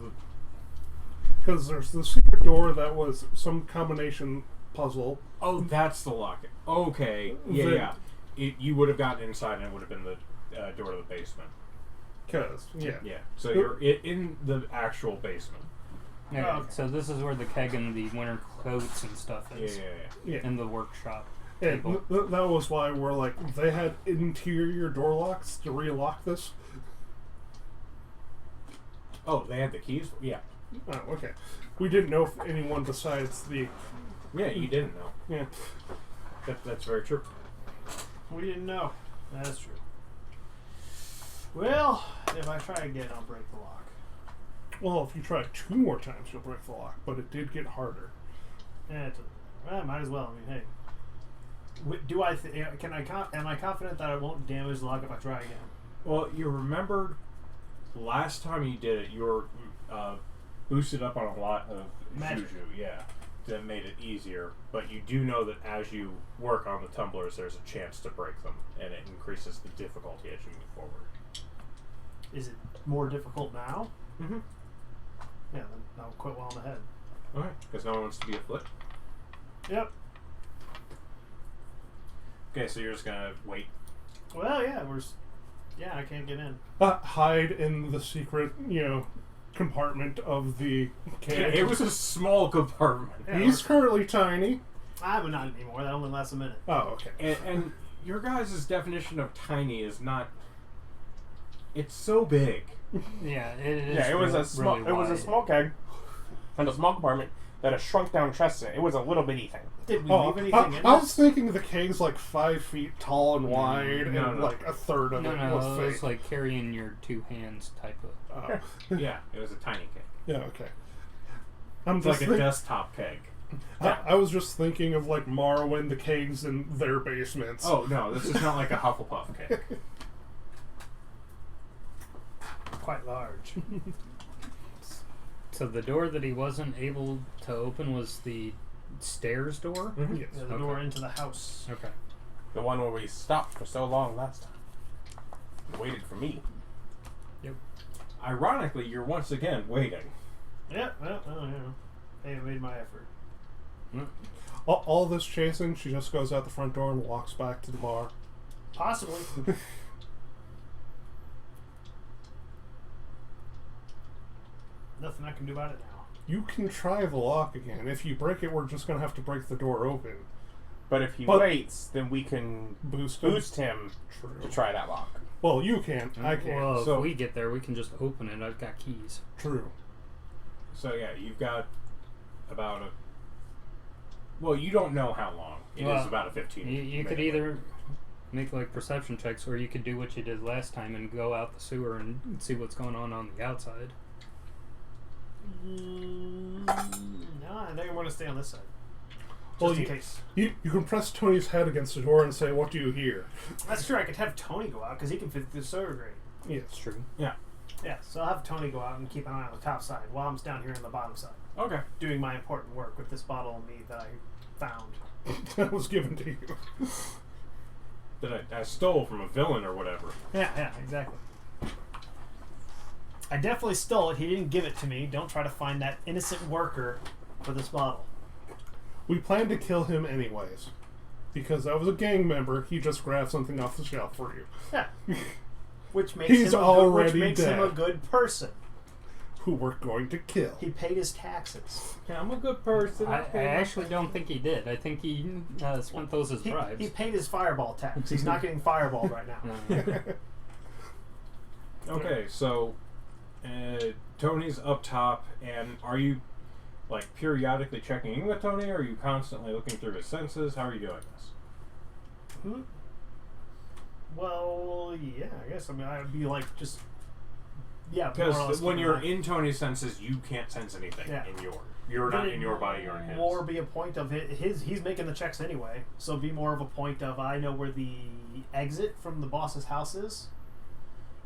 Because there's the secret door that was some combination puzzle. oh, that's the lock. Okay. Yeah. The- Yeah. You would have gotten inside, and it would have been the door to the basement. Because, yeah. Yeah. So you're in the actual basement. Okay, Oh, okay. so this is where the keg and the winter coats and stuff Yeah. is. Yeah. In the workshop. And table. that was why we're like, they had interior door locks to relock this. Oh, they had the keys. Yeah. Oh, okay. We didn't know if anyone besides the. Yeah. You didn't know. Yeah. That's very true. We didn't know. That's true. Well, if I try again, I'll break the lock. Well, if you try 2 more times, you'll break the lock, but it did get harder. Well, might as well. I mean, hey. Do I? Am I confident that I won't damage the lock if I try again? Well, you remember last time you did it, you were boosted up on a lot of Magic. juju. Yeah. That made it easier. But you do know that as you work on the tumblers, there's a chance to break them, and it increases the difficulty as you move forward. Is it more difficult now? Mm-hmm. Yeah, then I'll quit while I'm ahead. Okay. Because no one wants to be a flip. Yep. Okay, so you're just gonna wait. Well, yeah, yeah, I can't get in. Hide in the secret, compartment of the Yeah, cage. it was a small compartment. Yeah, He's currently tiny. I'm not anymore. That only lasts a minute. Oh, okay. And your guys' definition of tiny is not. It's so big. Yeah, it is. Yeah, it was a really small. It was a wide. small keg, and a small compartment that a shrunk down chest in it. It was a little bitty thing. Did we Oh, leave anything in I was this? thinking the keg's like 5 feet tall and wide, No, and no. like a third of No, it no, was it was fake. like carrying your 2 hands type of. Oh. Yeah, it was a tiny keg. Yeah, okay. I'm It's just like a desktop keg. I was just thinking of like Morrowind, the kegs in their basements. Oh no, this is not like a Hufflepuff keg. Quite large. So the door that he wasn't able to open was the stairs door? Mm-hmm. Yes. Yeah, the door into the house. Okay. The one where we stopped for so long last time. You waited for me. Yep. Ironically, you're once again waiting. Yeah, well, hey, I made my effort. All this chasing, she just goes out the front door and walks back to the bar. Possibly. Nothing I can do about it now. You can try the lock again. If you break it, we're just going to have to break the door open. But if he waits, then we can Boost him True. to try that lock. Well, you can. I can't. Well, So- if we get there, we can just open it. I've got keys. True. So yeah, you've got about a. Well, you don't know how long. It is Well, about a 15. You could either make like perception checks, or you could do what you did last time and go out the sewer and see what's going on the outside. No, I think I want to stay on this side. Just Well, in case. You can press Tony's head against the door and say, "What do you hear?" That's true. I could have Tony go out because he can fit through the sewer grate. Yes. It's true. Yeah, so I'll have Tony go out and keep an eye on the top side while I'm down here on the bottom side, Okay. doing my important work with this bottle of mead that I found. That was given to you. That I stole from a villain or whatever. Yeah, exactly. I definitely stole it. He didn't give it to me. Don't try to find that innocent worker for this bottle. We planned to kill him anyways. Because I was a gang member, he just grabbed something off the shelf for you. Yeah. Which makes He's him already him dead. a good person. Who we're going to kill. He paid his taxes. Yeah, I'm a good person. I actually don't think he did. I think he spent those as bribes. He paid his fireball tax. He's not getting fireballed right now. Okay, so Tony's up top, and are you like periodically checking in with Tony, or are you constantly looking through his senses? How are you doing this? Well, yeah, I guess. I mean, I would be like just. Yeah, more or less Because when keeping you're an eye. in Tony's senses, you can't sense anything Yeah. in you're not in your body, you're in his. More be a point of his. He's making the checks anyway, so be more of a point of I know where the exit from the boss's house is.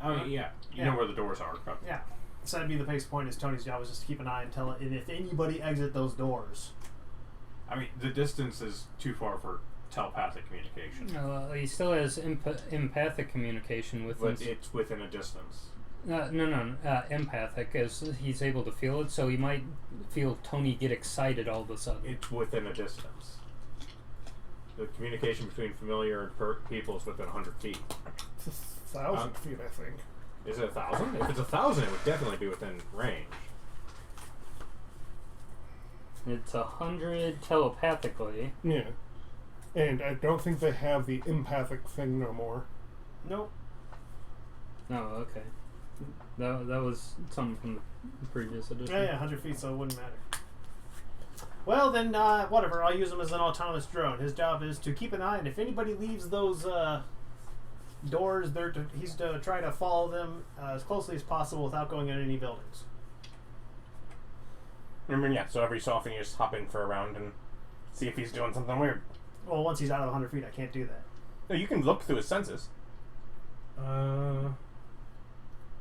Oh yeah, you Yeah. know where the doors are. Yeah, so that'd be the base point. Is Tony's job is just to keep an eye and tell it, and if anybody exit those doors. I mean, the distance is too far for telepathic communication, He still has empathic communication with but it's within a distance. empathic, as he's able to feel it, so he might feel Tony get excited all of a sudden. It's within a distance. The communication between familiar and people is within 100 feet. It's 1,000 feet, I think. Is it 1,000? If it's 1,000, it would definitely be within range. It's 100 telepathically. Yeah. And I don't think they have the empathic thing no more. Nope. Oh, okay. That was something from the previous edition. Yeah, 100 feet, so it wouldn't matter. Well, then, whatever. I'll use him as an autonomous drone. His job is to keep an eye, and if anybody leaves those doors, he's to try to follow them as closely as possible without going in any buildings. I mean, yeah, so every so often you just hop in for a round and see if he's doing something weird. Well, once he's out of 100 feet, I can't do that. No, you can look through his senses.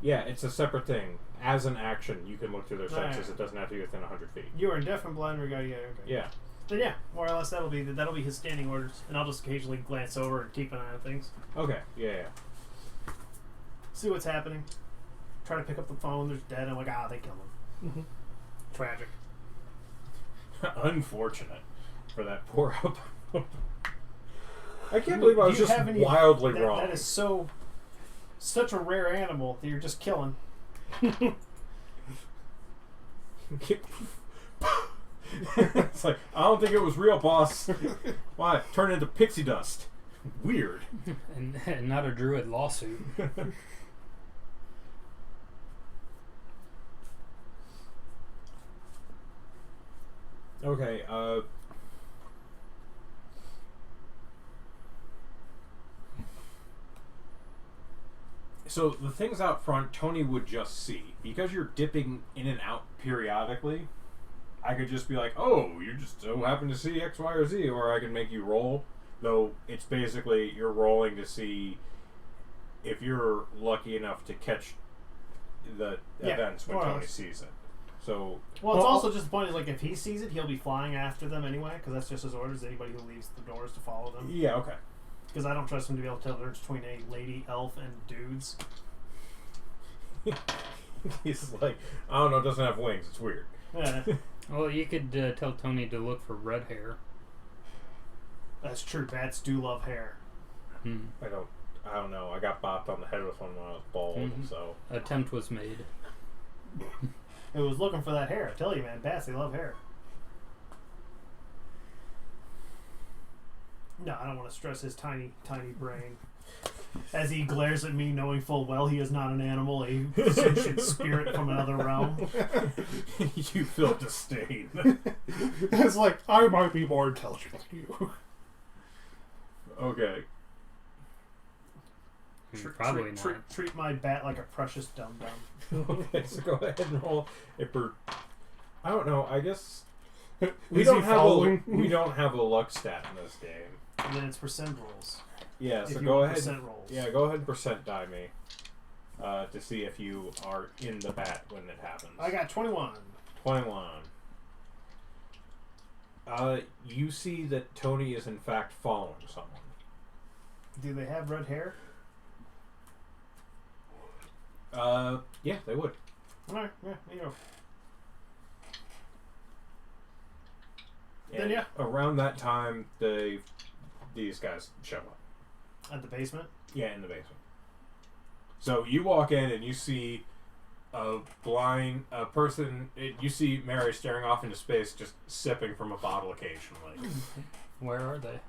Yeah, it's a separate thing. As an action, you can look through their Alright. senses. It doesn't have to be within 100 feet. You are deaf and blind regarding okay. Yeah. Then yeah, more or less that'll be his standing orders, and I'll just occasionally glance over and keep an eye on things, Okay. Yeah. see what's happening. Try to pick up the phone. There's dead. I'm like, they killed him. Mhm. Tragic. Unfortunate for that poor up. I can't believe I was Do you just have any- wildly wrong. That is such a rare animal that you're just killing. It's like, I don't think it was real, boss. Why? Turn into pixie dust. Weird. And not a druid lawsuit. Okay, so the things out front, Tony would just see. Because you're dipping in and out periodically, I could just be like, oh, you just so happen to see X, Y, or Z, or I can make you roll. Though it's basically you're rolling to see if you're lucky enough to catch the Yeah, events when more or Tony less. sees it. So Well, it's Well, also just the point is like if he sees it, he'll be flying after them anyway, because that's just his orders. Anybody who leaves the doors to follow them, yeah, okay. because I don't trust him to be able to tell the difference between a lady elf and dudes. He's like, I don't know, it doesn't have wings. It's weird. Yeah, Well, you could tell Tony to look for red hair. that's true. Bats do love hair. Hmm. I don't know. I got bopped on the head with one when I was bald, Mhm. so. Attempt was made. It was looking for that hair. I tell you, man, bats, they love hair. No, I don't want to stress his tiny, tiny brain. As he glares at me, knowing full well he is not an animal, a sentient spirit from another realm. You feel disdain. It's like, I might be more intelligent than you. Okay. Probably not. Treat my bat like a precious dum-dum. Okay, so go ahead and roll a I don't know, I guess Is we he don't have a luck stat in this game. And then it's percent rolls. Yeah, If so you go want ahead. percent rolls. Yeah, go ahead and percent die me. To see if you are in the bat when it happens. I got 21. 21. You see that Tony is in fact following someone. Do they have red hair? Yeah, they would. Alright, yeah, you know. And Then yeah. around that time, these guys show up. At the basement? Yeah, in the basement. So you walk in and you see a person. You see Mary staring off into space, just sipping from a bottle occasionally. Where are they?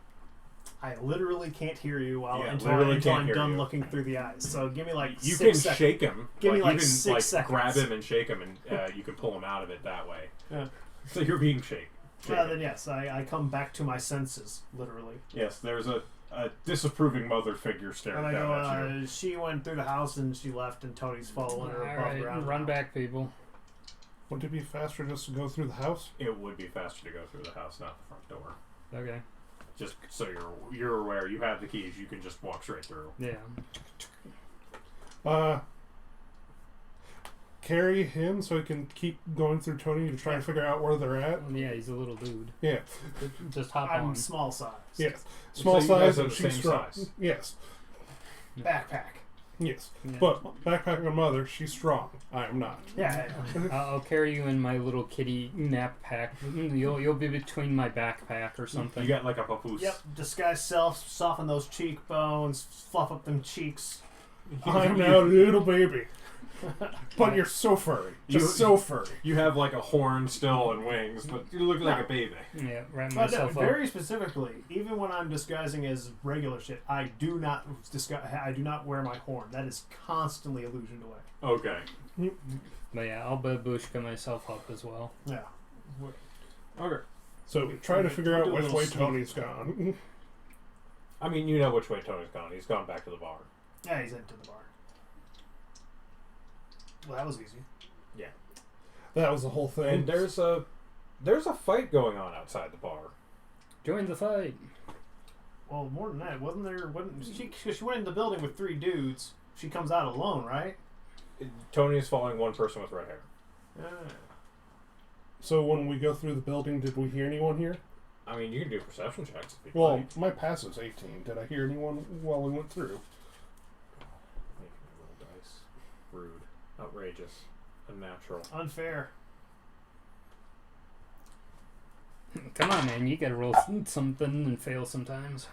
I literally can't hear you until literally I'm can't hear done you. looking through the eyes. So give me like You 6 can seconds. shake him. Give me like you can 6 seconds. grab him and shake him, and you can pull him out of it that way. Yeah. So you're being shaken. Then yes, I come back to my senses, literally. Yes, there's a disapproving mother figure staring And I down go, at you. she went through the house and she left, and Tony's following her above Alright, ground. run now. back, people. Wouldn't it be faster just to go through the house? It would be faster to go through the house, not the front door. Okay. Just so you're aware, you have the keys. You can just walk straight through. Yeah. Carry him so he can keep going through Tony to try and figure out where they're at. Yeah, he's a little dude. Yeah. Just hop I'm on. small size. Yes. Small So you guys size are and the she's same strong. size. Yes. Backpack. Yes. Yeah. But backpack on mother, she's strong. I am not. Yeah. I'll carry you in my little kitty nap pack. You'll be between my backpack or something. You got like a papoose. Yep. Disguise self. Soften those cheekbones. Fluff up them cheeks. I'm now a little baby. But you're so furry. Just so furry. You have like a horn still and wings, but you look like a baby. Yeah, wrap But myself up. very specifically, even when I'm disguising as regular shit, I do not wear my horn. That is constantly illusioned away. Okay. But yeah, I'll babushka myself up as well. Yeah. Okay. So try to figure out Do a which little way sneak. Tony's gone. I mean, you know which way Tony's gone. He's gone back to the bar. Yeah, he's into the bar. Well, that was easy. That was the whole thing. And there's a fight going on outside the bar. Join the fight. Well, more than that, wasn't she went in the building with 3 dudes. She comes out alone, right? Tony is following one person with red hair. So when we go through the building, did we hear anyone here? I mean, you can do perception checks if you Well, like. my passive's 18. Did I hear anyone while we went through? Make me roll dice. Rude. Outrageous. Unnatural. Unfair. Come on, man. You gotta roll something and fail sometimes.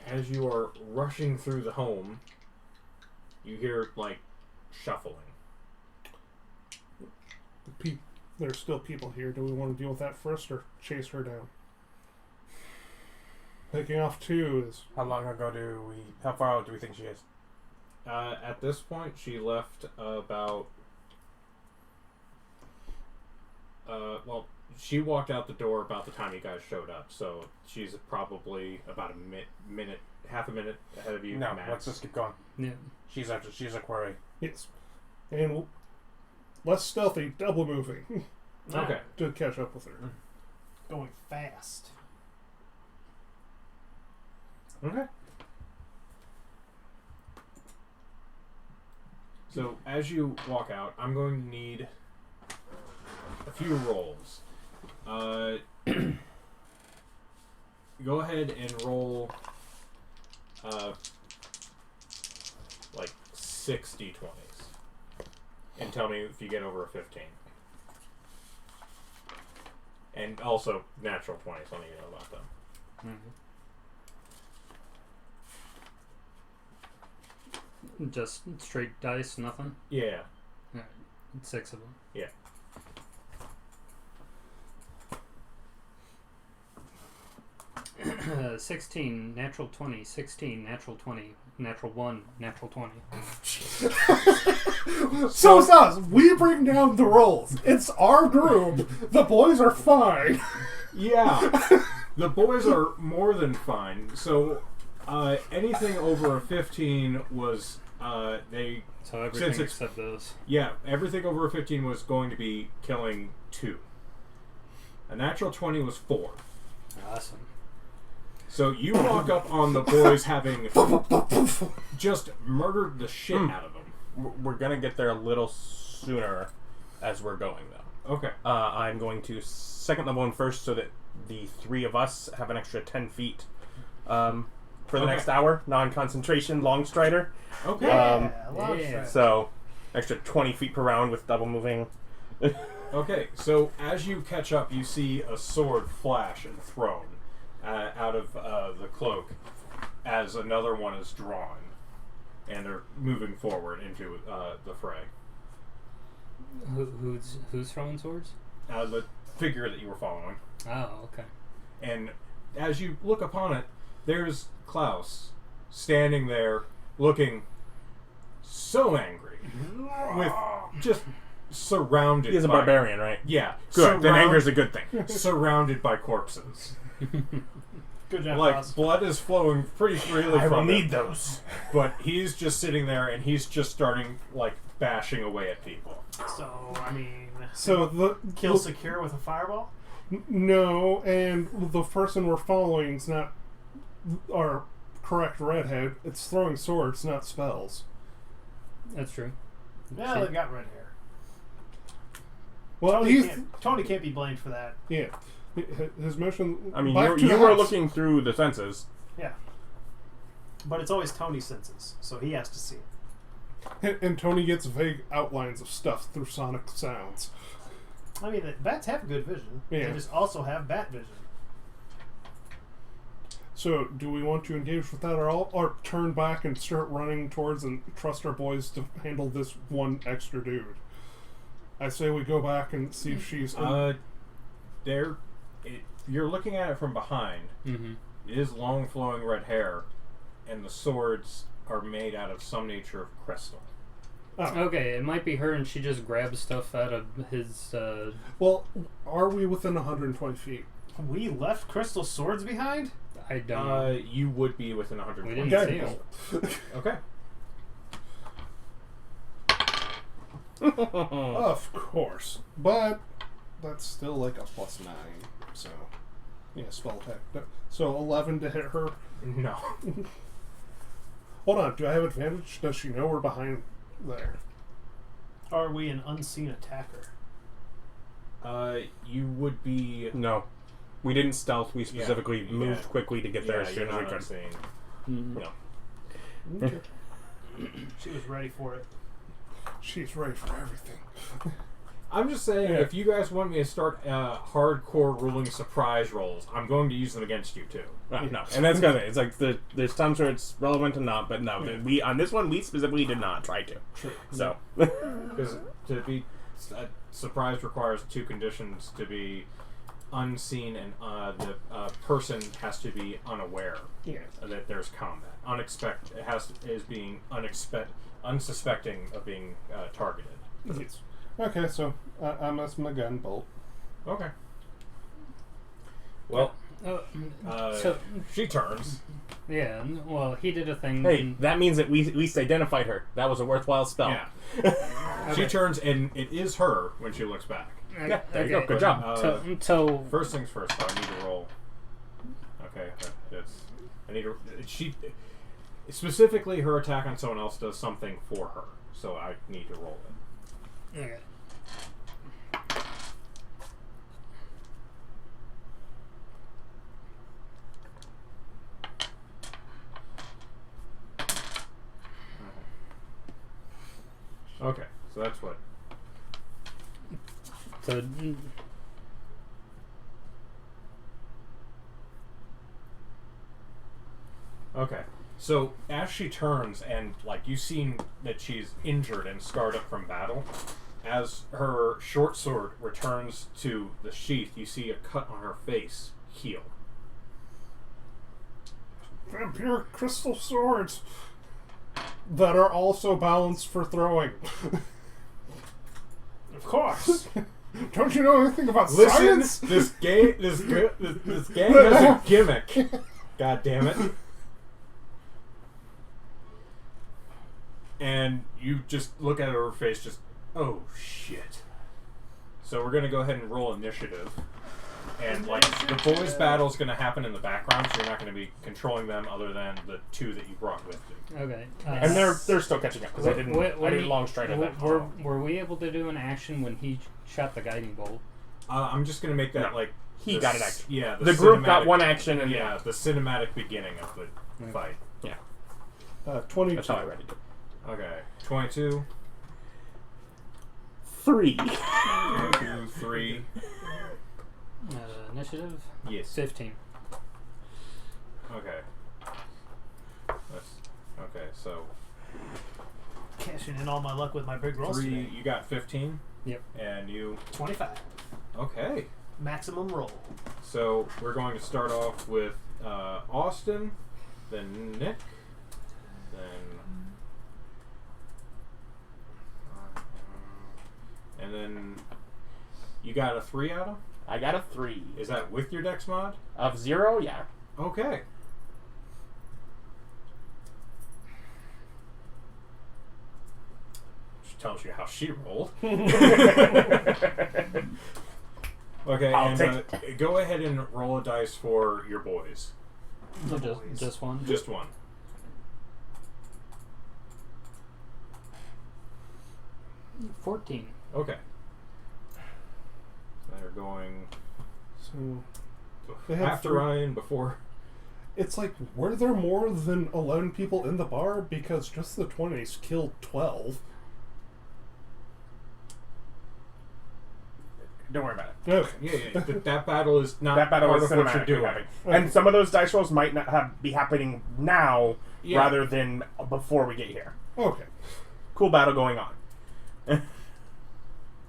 As you are rushing through the home, you hear, like, shuffling. There's still people here. Do we want to deal with that first or chase her down? Picking off 2 is... How long ago how far out do we think she is? At this point, she left about... she walked out the door about the time you guys showed up, so she's probably about half a minute ahead of you. No, max. let's just keep going. Yeah. She's a quarry. Yes. And less stealthy, double moving Okay. to catch up with her. Going fast. Okay. So as you walk out, I'm going to need a few rolls. go ahead and roll like 60 20s. And tell me if you get over a 15. And also natural 20s, let me know about them. Just straight dice, nothing? Yeah. Alright, 6 of them. Yeah. Uh, 16, natural 20, 16, natural 20, natural 1, natural 20. So it's us. We bring down the rolls. It's our group. The boys are fine. Yeah. The boys are more than fine. So anything over a 15 was they So everything it's- except those. yeah, everything over a 15 was going to be killing 2. A natural 20 was 4. Awesome. So you walk up on the boys having just murdered the shit out of them. We're gonna get there a little sooner as we're going, though. Okay. I'm going to second level in first so that the 3 of us have an extra 10 feet for the Okay. next hour. Non-concentration, long strider. Okay. Yeah. So, extra 20 feet per round with double moving. Okay, so as you catch up, you see a sword flash and thrown out of the cloak as another one is drawn, and they're moving forward into the fray. Who's throwing swords? The figure that you were following. Oh, okay. And as you look upon it, there's Klaus standing there looking so angry, with just surrounded He's a by... barbarian, right? Yeah. Good. Then anger's a good thing. Surrounded by corpses. Good job, Like, boss. blood is flowing pretty freely I will from him. need those. But he's just sitting there and he's just starting, like, bashing away at people. So, I mean, So the kill secure with a fireball? no, and the person we're following is not our correct redhead. It's throwing swords, not spells. That's true. Yeah, See? they got red hair. Well, Tony can't be blamed for that. yeah. His mission. I mean, back to you the were house. looking through the senses. Yeah. But it's always Tony's senses, so he has to see it. And Tony gets vague outlines of stuff through sonic sounds. I mean, the bats have good vision. Yeah. They just also have bat vision. So, do we want to engage with that at all, or turn back and start running towards and trust our boys to handle this one extra dude? I say we go back and see if she's. You're looking at it from behind. Mm-hmm. It is long flowing red hair, and the swords are made out of some nature of crystal. Okay, it might be her and she just grabs stuff out of his, Well, are we within 120 feet? We left crystal swords behind? I don't know. You would be within We 120. didn't Okay. see him. Okay. Of course. But that's still like a +9. So, yeah, spell attack. So 11 to hit her. No. Hold on, do I have advantage? Does she know we're behind there? Are we an unseen attacker? You would be. No. We didn't stealth. We specifically Yeah. moved quickly to get there Yeah, as you're soon as we not could. unseen. Mhm. No. Okay. She was ready for it. She's ready for everything. I'm just saying, Yeah. if you guys want me to start hardcore ruling surprise rolls, I'm going to use them against you too. No, and that's kind of it. It's like there's times where it's relevant and not, but no, we on this one we specifically did not try to. True. So Because to be surprise requires 2 conditions: to be unseen, and the person has to be unaware Yeah. that there's combat. Is being unsuspecting of being targeted. Yes. Okay, so I mess my gun bolt. Okay. Well, So, she turns. yeah, well, he did a thing. hey, that means that we at least identified her. That was a worthwhile spell. Yeah. She turns, and it is her when she looks back. Yeah, there you go. Good job. So First things first, though, I need to roll. Okay, I need to. She specifically, her attack on someone else does something for her, so I need to roll it. okay. Okay, so that's what. So Okay. So as she turns and like you've seen that she's injured and scarred up from battle, as her short sword returns to the sheath, you see a cut on her face heal. Vampire crystal swords that are also balanced for throwing. Of course. Don't you know anything about Listen, science? this gang has a gimmick. God damn it. And you just look at her face, just, oh shit. So we're gonna go ahead and roll initiative. And like the boys' battle's gonna happen in the background, so you're not gonna be controlling them other than the two that you brought with you. okay. And they're still catching up because I didn't long stride at that. Were we able to do an action when he shot the guiding bolt? I'm just gonna make that No. like He got an action. Yeah, The group got cinematic- one action, and yeah, the cinematic beginning of the Okay. fight. 22. that's how I read it. Okay, 22, 3. 2, 3. Initiative Yes. 15. Okay. Okay, so Cashing in all my luck with my big rolls 3. today. You got 15. Yep. And you. 25. Okay. Maximum roll. So we're going to start off with Austin, then Nick, and then you got a 3 out of? I got a 3. Is that with your Dex mod? Of 0? Yeah. Okay. Which tells you how she rolled. Okay, I'll and take go ahead and roll a dice for your boys. Just one. Just one. – 14. Okay. So they're going So they have after 3. Ryan before. It's like, were there more than 11 people in the bar? Because just the 20s killed 12. Don't worry about it. Okay. Yeah. That battle is not That battle part is of what you're cinematic. doing. Happening. And some of those dice rolls might not be happening now Yeah. rather than before we get here. Okay. Cool battle going on.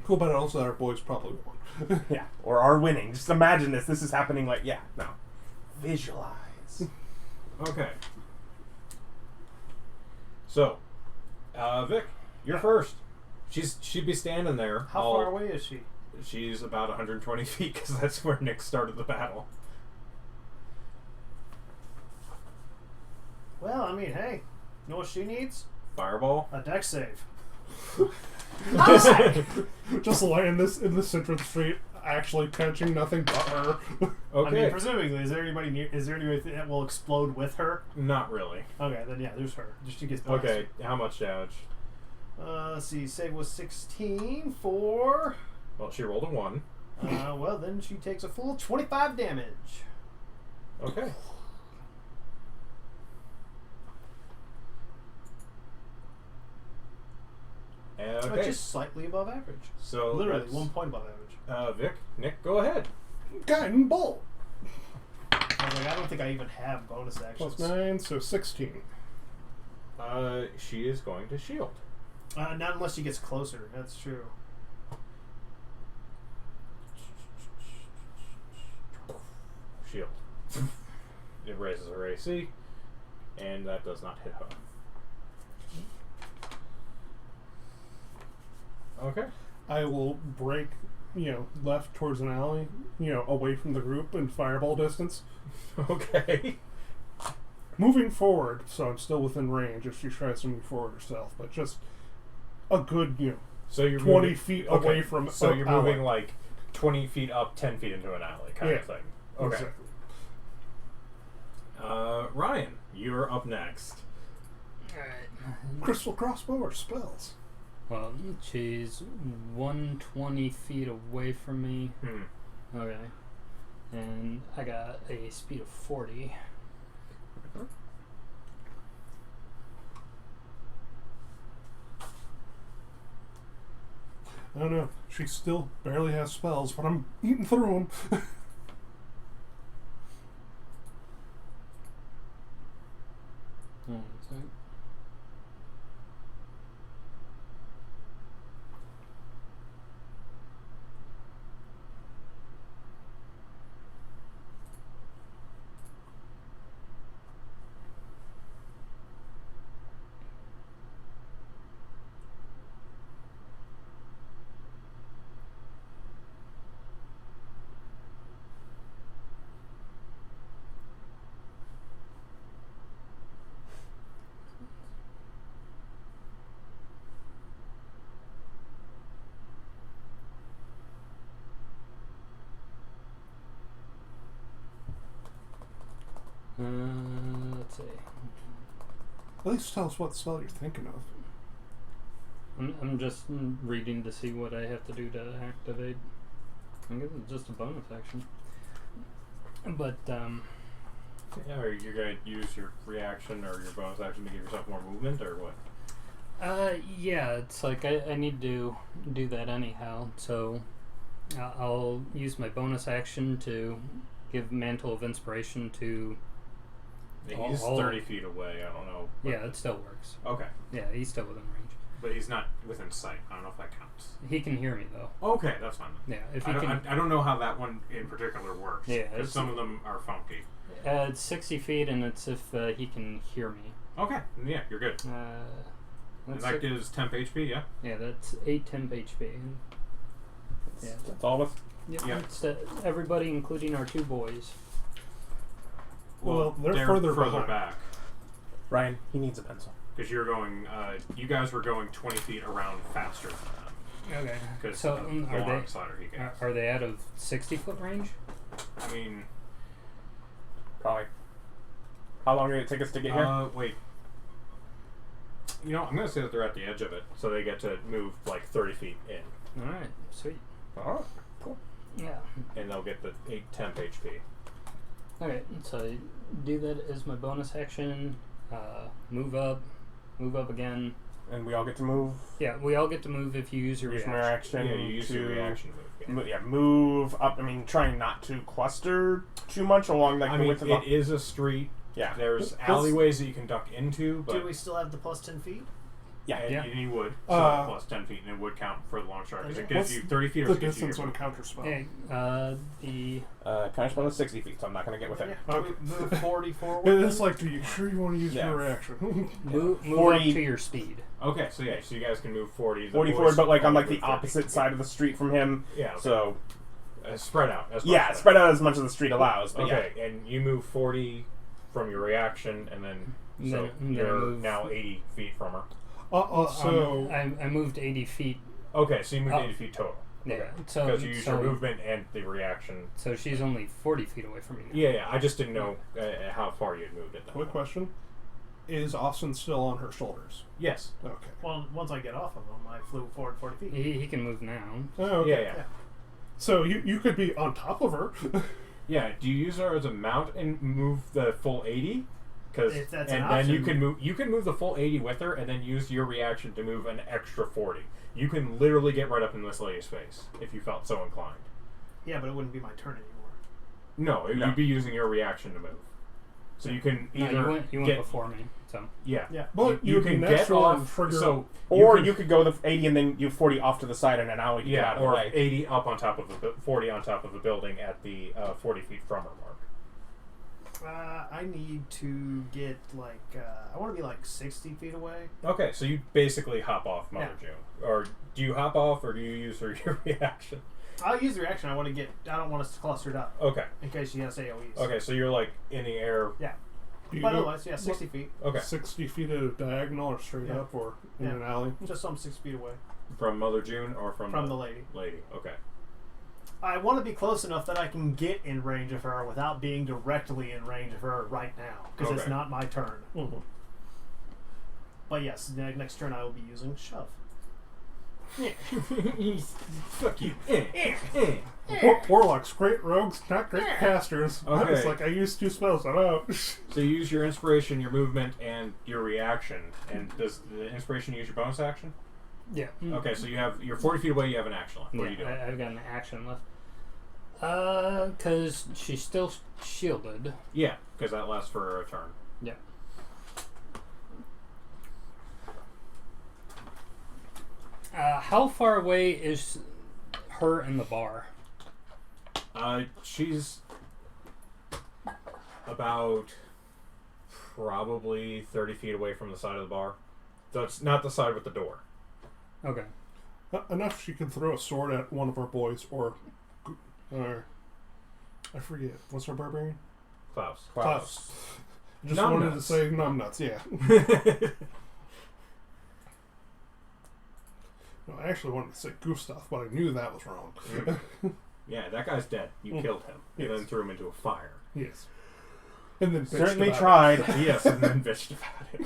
Cool, but also our boys probably won. Yeah. Or are winning. Just imagine this. This is happening like, yeah, no. Visualize. Okay. So, Vic, you're first. She'd be standing there. How all- far away is she? She's about 120 feet because that's where Nick started the battle. Well, I mean, hey, you know what she needs? Fireball. A deck save. Just laying this in the center of the street, actually catching nothing but her. Okay. I mean, presumably, is there anybody near? Is there anybody that will explode with her? Not really. Okay, then yeah, there's her. Just she gets blasted. Okay. How much damage? Let's see. Save was 16 for. Well, she rolled a 1. Well, then she takes a full 25 damage. Okay. Which Okay. is slightly above average. So Literally that's, 1 point above average. Vic, Nick, go ahead. Guiding bolt. I was like, I don't think I even have bonus actions. Plus 9, so 16. She is going to shield. Not unless she gets closer. That's true. Shield. It raises her AC, and that does not hit her. Okay. I will break, left towards an alley, away from the group in fireball distance. Okay. Moving forward, so I'm still within range if she tries to move forward herself, but just a good, So you're 20 moving, feet okay. away from So an you're alley. moving like 20 feet up, 10 feet into an alley kind of Yeah. thing. Okay. Exactly. Ryan, you're up next. Alright. Crystal crossbow or spells? Well, she's 120 feet away from me. Okay. And I got a speed of 40. I don't know. She still barely has spells, but I'm eating through them. Let's see. At least tell us what spell you're thinking of. I'm just reading to see what I have to do to activate. I guess it's just a bonus action. But, Yeah, or you're going to use your reaction or your bonus action to give yourself more movement, or what? yeah, it's like I need to do that anyhow, so I'll use my bonus action to give Mantle of Inspiration to... He's 30 feet away, I don't know. Yeah, it still works. Okay. Yeah, he's still within range. But he's not within sight. I don't know if that counts. He can hear me, though. Okay, that's fine. Yeah, if he I don't know how that one in particular works. Yeah, because some of them are funky. It's 60 feet, and it's if he can hear me. Okay, yeah, you're good. And that gives temp HP, yeah? Yeah, that's 8 temp HP. Yeah. That's all of us. Yep, Yeah. it's everybody, including our 2 boys. Well, they're further behind. back. Ryan, he needs a pencil. Because you're going, you guys were going 20 feet around faster than them. Okay. Because So, the are long they slider he gets. are they out of 60-foot range? I mean... Probably. How long did it take us to get here? Wait. You know, I'm going to say that they're at the edge of it, so they get to move like 30 feet in. All right, sweet. Alright, cool. Yeah. And they'll get the 8 temp HP. Okay, so I do that as my bonus action. Move up again. And we all get to move. Yeah, we all get to move if you use your Use reaction. my reaction. Yeah, you use your reaction move. Yeah. Move up. I mean, trying not to cluster too much along like I the mean, width of it is a street. Yeah. There's alleyways that you can duck into, but Do we still have the plus 10 feet? and you would. So plus 10 feet, and it would count for the long shot because it gives What's you 30 feet. The or gets you distance your on counter spell. Okay, the Counter spell is 60 feet, so I'm not going to get with it. Yeah. Okay. Move 40 forward. It's like, do you sure you want to use Yeah. your reaction? move 40 up to your speed. Okay, so so you guys can move 40. The 40 boys forward, but like on only like the move 30 opposite feet. side of the street from him. Yeah. Okay. So Spread out. As much yeah, as spread out as much as the street allows. But Okay, and you move 40 from your reaction, and then so then you're move. now 80 feet from her. So I moved 80 feet. Okay, so you moved Oh. 80 feet total. Yeah, Okay. so Because you use your movement and the reaction. So she's only 40 feet away from me now. Yeah, I just didn't know how far you had moved at that quick point. question: is Austin still on her shoulders? Yes. Okay. Well, once I get off of him, I flew forward 40 feet. He can move now. Oh, okay. Yeah. So you could be on top of her. Yeah. Do you use her as a mount and move the full 80? Because If that's and an then you option. can move. You can move the full 80 with her, and then use your reaction to move an extra 40. You can literally get right up in this lady's face if you felt so inclined. Yeah, but it wouldn't be my turn anymore. No, you'd be using your reaction to move. So you can No, either you went get before me. So yeah. But You you'd be can get natural off. trigger. So or can- you could go the 80 and then you 40 off to the side in an alley to get out of the or way. 80 up on top of 40 on top of a building at the 40 feet from her mark. I need to get I want to be like 60 feet away. Okay, so you basically hop off Mother June, or do you hop off, or do you use your reaction? I'll use the reaction. I don't want us clustered up Okay, in case she has AoEs. okay, so you're like in the air. Yeah. Do you But go otherwise, 60 feet. Okay, 60 feet at a diagonal or straight Yeah. up or in Yeah. an alley? Just some 6 feet away from Mother June or from from the lady. lady. Okay, I want to be close enough that I can get in range of her without being directly in range of her right now, because it's Okay. not my turn. Mm-hmm. But yes, next turn I will be using shove. fuck you. Warlocks, great rogues, not great casters. I was Okay. like, I used 2 spells, I'm out. So you use your inspiration, your movement, and your reaction. And does the inspiration use your bonus action? Yeah. Okay, so you're 40 feet away. You have an action left. What are you doing? I've got an action left. Because she's still shielded. Yeah, because that lasts for a turn. Yeah. How far away is her in the bar? She's about probably 30 feet away from the side of the bar. So it's not the side with the door. Okay. Enough she can throw a sword at one of our boys, or I forget. What's our barbarian? Klaus. Klaus. Just Numbnuts. wanted to say numbnuts, yeah. No, I actually wanted to say Gustav, but I knew that was wrong. Yeah, that guy's dead. You killed him. You then threw him into a fire. Yes. And then bitched Certainly about tried. Yes, and then bitched about it.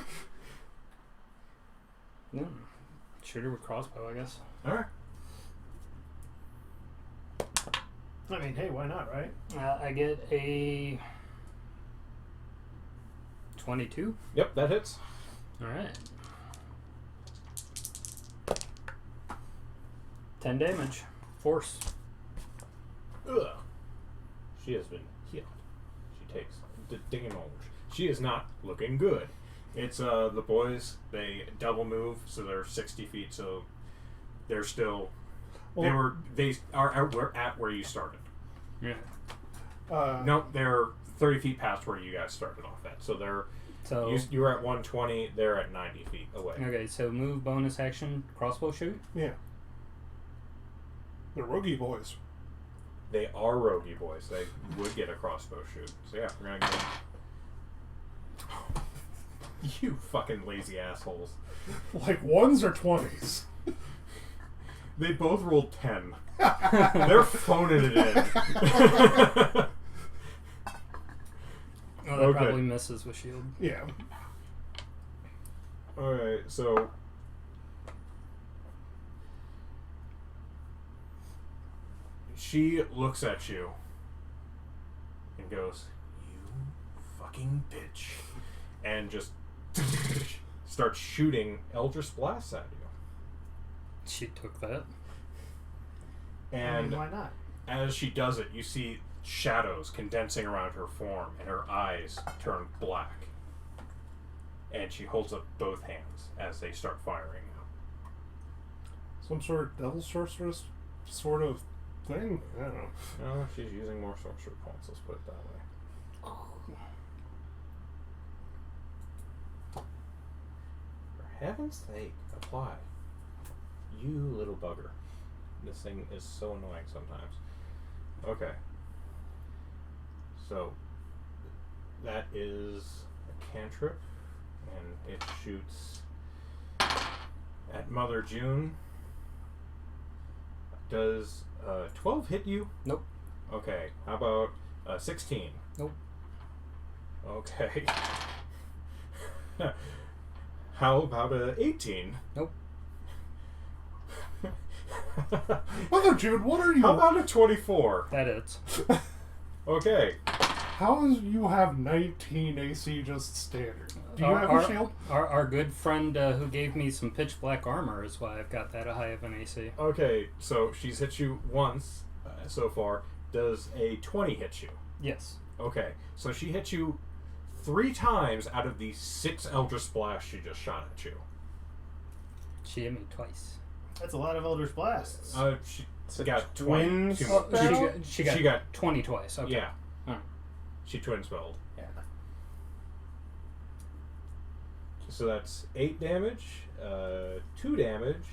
Shoot her with crossbow, I guess. Alright. I mean, hey, why not, right? I get a 22. Yep, that hits. All right. 10 damage. Force. Ugh. She has been healed. She takes the damage. She is not looking good. It's the boys, they double move, so they're 60 feet, so they're still they are at where you started. Yeah. No, they're 30 feet past where you guys started off at. So they're So you were at 120, they're at 90 feet away. okay, so move, bonus action, crossbow shoot. Yeah. They're roguey boys. They are roguey boys. They would get a crossbow shoot. So yeah, we're gonna go. You fucking lazy assholes. Like ones or 20s? They both rolled 10. They're phoning it in. Oh, that Okay. probably misses with shield. Yeah. Alright, so she looks at you and goes, "You fucking bitch," and just starts shooting Eldritch blasts at you. She took that. I mean, And why not? as she does it, you see shadows condensing around her form, and her eyes turn black. And she holds up both hands as they start firing. Some sort of devil sorceress sort of thing? I don't know. No, she's using more sorcerer points, let's put it that way. For heaven's sake, apply. You little bugger. This thing is so annoying sometimes. Okay. So, that is a cantrip, and it shoots at Mother June. Does 12 hit you? Nope. Okay, how about 16? Nope. Okay. How about 18? Nope. Mother Jude, what are you? How about a 24? That is. Okay. How does you have 19 AC just standard? Do you have a shield? Our good friend who gave me some pitch black armor is why I've got that high of an AC. Okay, so she's hit you once so far. Does a 20 hit you? Yes. Okay, so she hit you 3 times out of the 6 Eldritch Blasts she just shot at you. She hit me twice. That's a lot of Eldritch Blasts. She got twin 20. spell? She She got got 20 twice. Okay. Yeah. Alright. She twin spelled. Yeah. So that's 8 damage, 2 damage,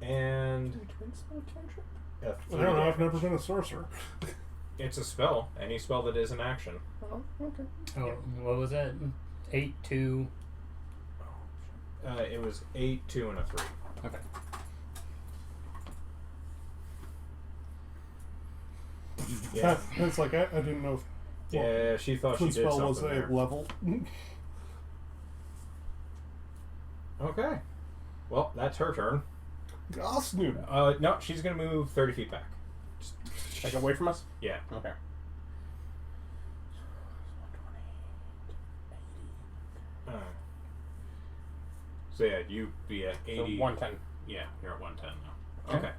and Twin spell cantrip? a I 3 don't know. I've damage. never been a sorcerer. It's a spell. Any spell that is an action. Oh, okay. Oh, what was that? 8, 2. It was 8, 2, and a 3. Okay. Yeah. It's like I didn't know if Yeah, she thought she twin did spell something was a there. level. Okay. Well, that's her turn. Gosnoon. No, she's gonna move 30 feet back. Like away from us? Yeah. Okay. So yeah, you be at 80. So 110. Yeah, you're at 110 now. Okay.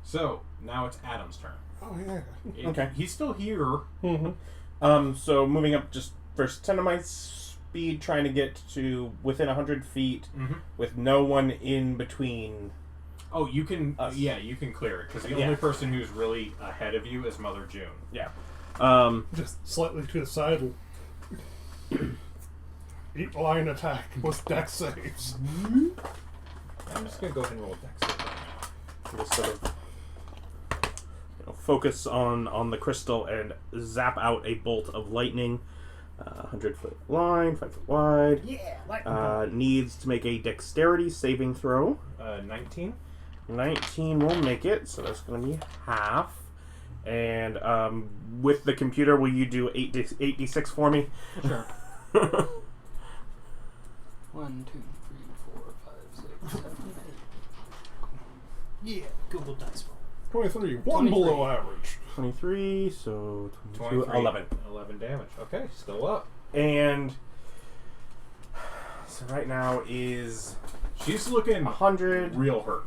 So, now it's Adam's turn. Oh, yeah. Okay. He's still here. Mm-hmm. So moving up just first 10 of my speed, trying to get to within 100 feet with no one in between. Oh, you can... Us. Yeah, you can clear it, because the only person who's really ahead of you is Mother June. Yeah. Just slightly to the side. Eat line attack with dex saves. I'm just going to go ahead and roll a dex save right now. Just sort of focus on the crystal and zap out a bolt of lightning. 100-foot line, 5 foot wide. Yeah, lightning. Needs to make a dexterity saving throw. 19. 19 will make it, so that's going to be half. And with the computer, will you do 8d6 for me? Sure. 1, 2, 3, 4, 5, 6, 7, 8. Yeah, Google Dice Roll. 23. One 23. below average. 23, so 22, 23. 11. 11 damage. Okay, still up. And so right now is She's looking 100. real hurt.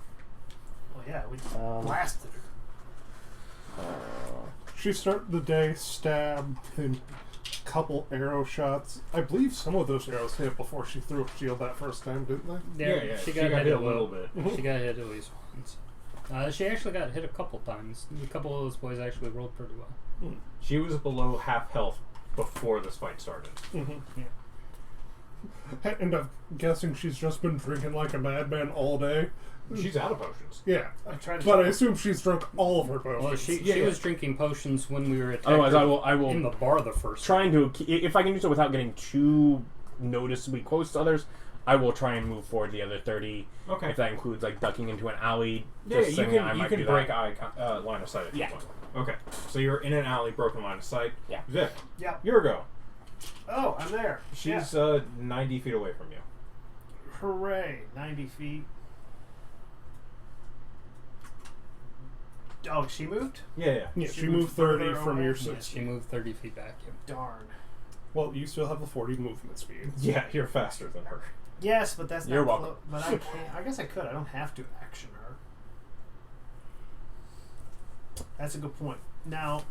Well, yeah, we blasted her. She started the day stabbed in a couple arrow shots. I believe some of those arrows hit before she threw a shield that first time, didn't they? Yeah, She got hit a little bit. She got hit at least once. She actually got hit a couple times. A couple of those boys actually rolled pretty well. She was below half health before this fight started. And I'm guessing she's just been drinking like a madman all day. She's out of potions. Yeah. I tried to But I assume she's drunk all of her potions. Well, she Yeah. was drinking potions when we were attacked Otherwise, I will in the bar the first trying to, if I can do so without getting too noticeably close to others, I will try and move forward the other 30. Okay. If that includes like ducking into an alley. Yeah, just you saying I can, you might can do break that. line of sight if Yeah. you want. Okay, so you're in an alley, broken line of sight. Yeah. Vic, Yeah. your go. Oh, I'm there. She's 90 feet away from you. Hooray. 90 feet. Oh, she moved? Yeah. Yeah, She she moved moved 30 further from away? your Yeah, 60. she moved 30 feet back. Yeah. Darn. Well, you still have the 40 movement speed. Yeah, you're faster than her. Yes, but that's not You're welcome. But I can't. I guess I could. I don't have to action her. That's a good point. Now,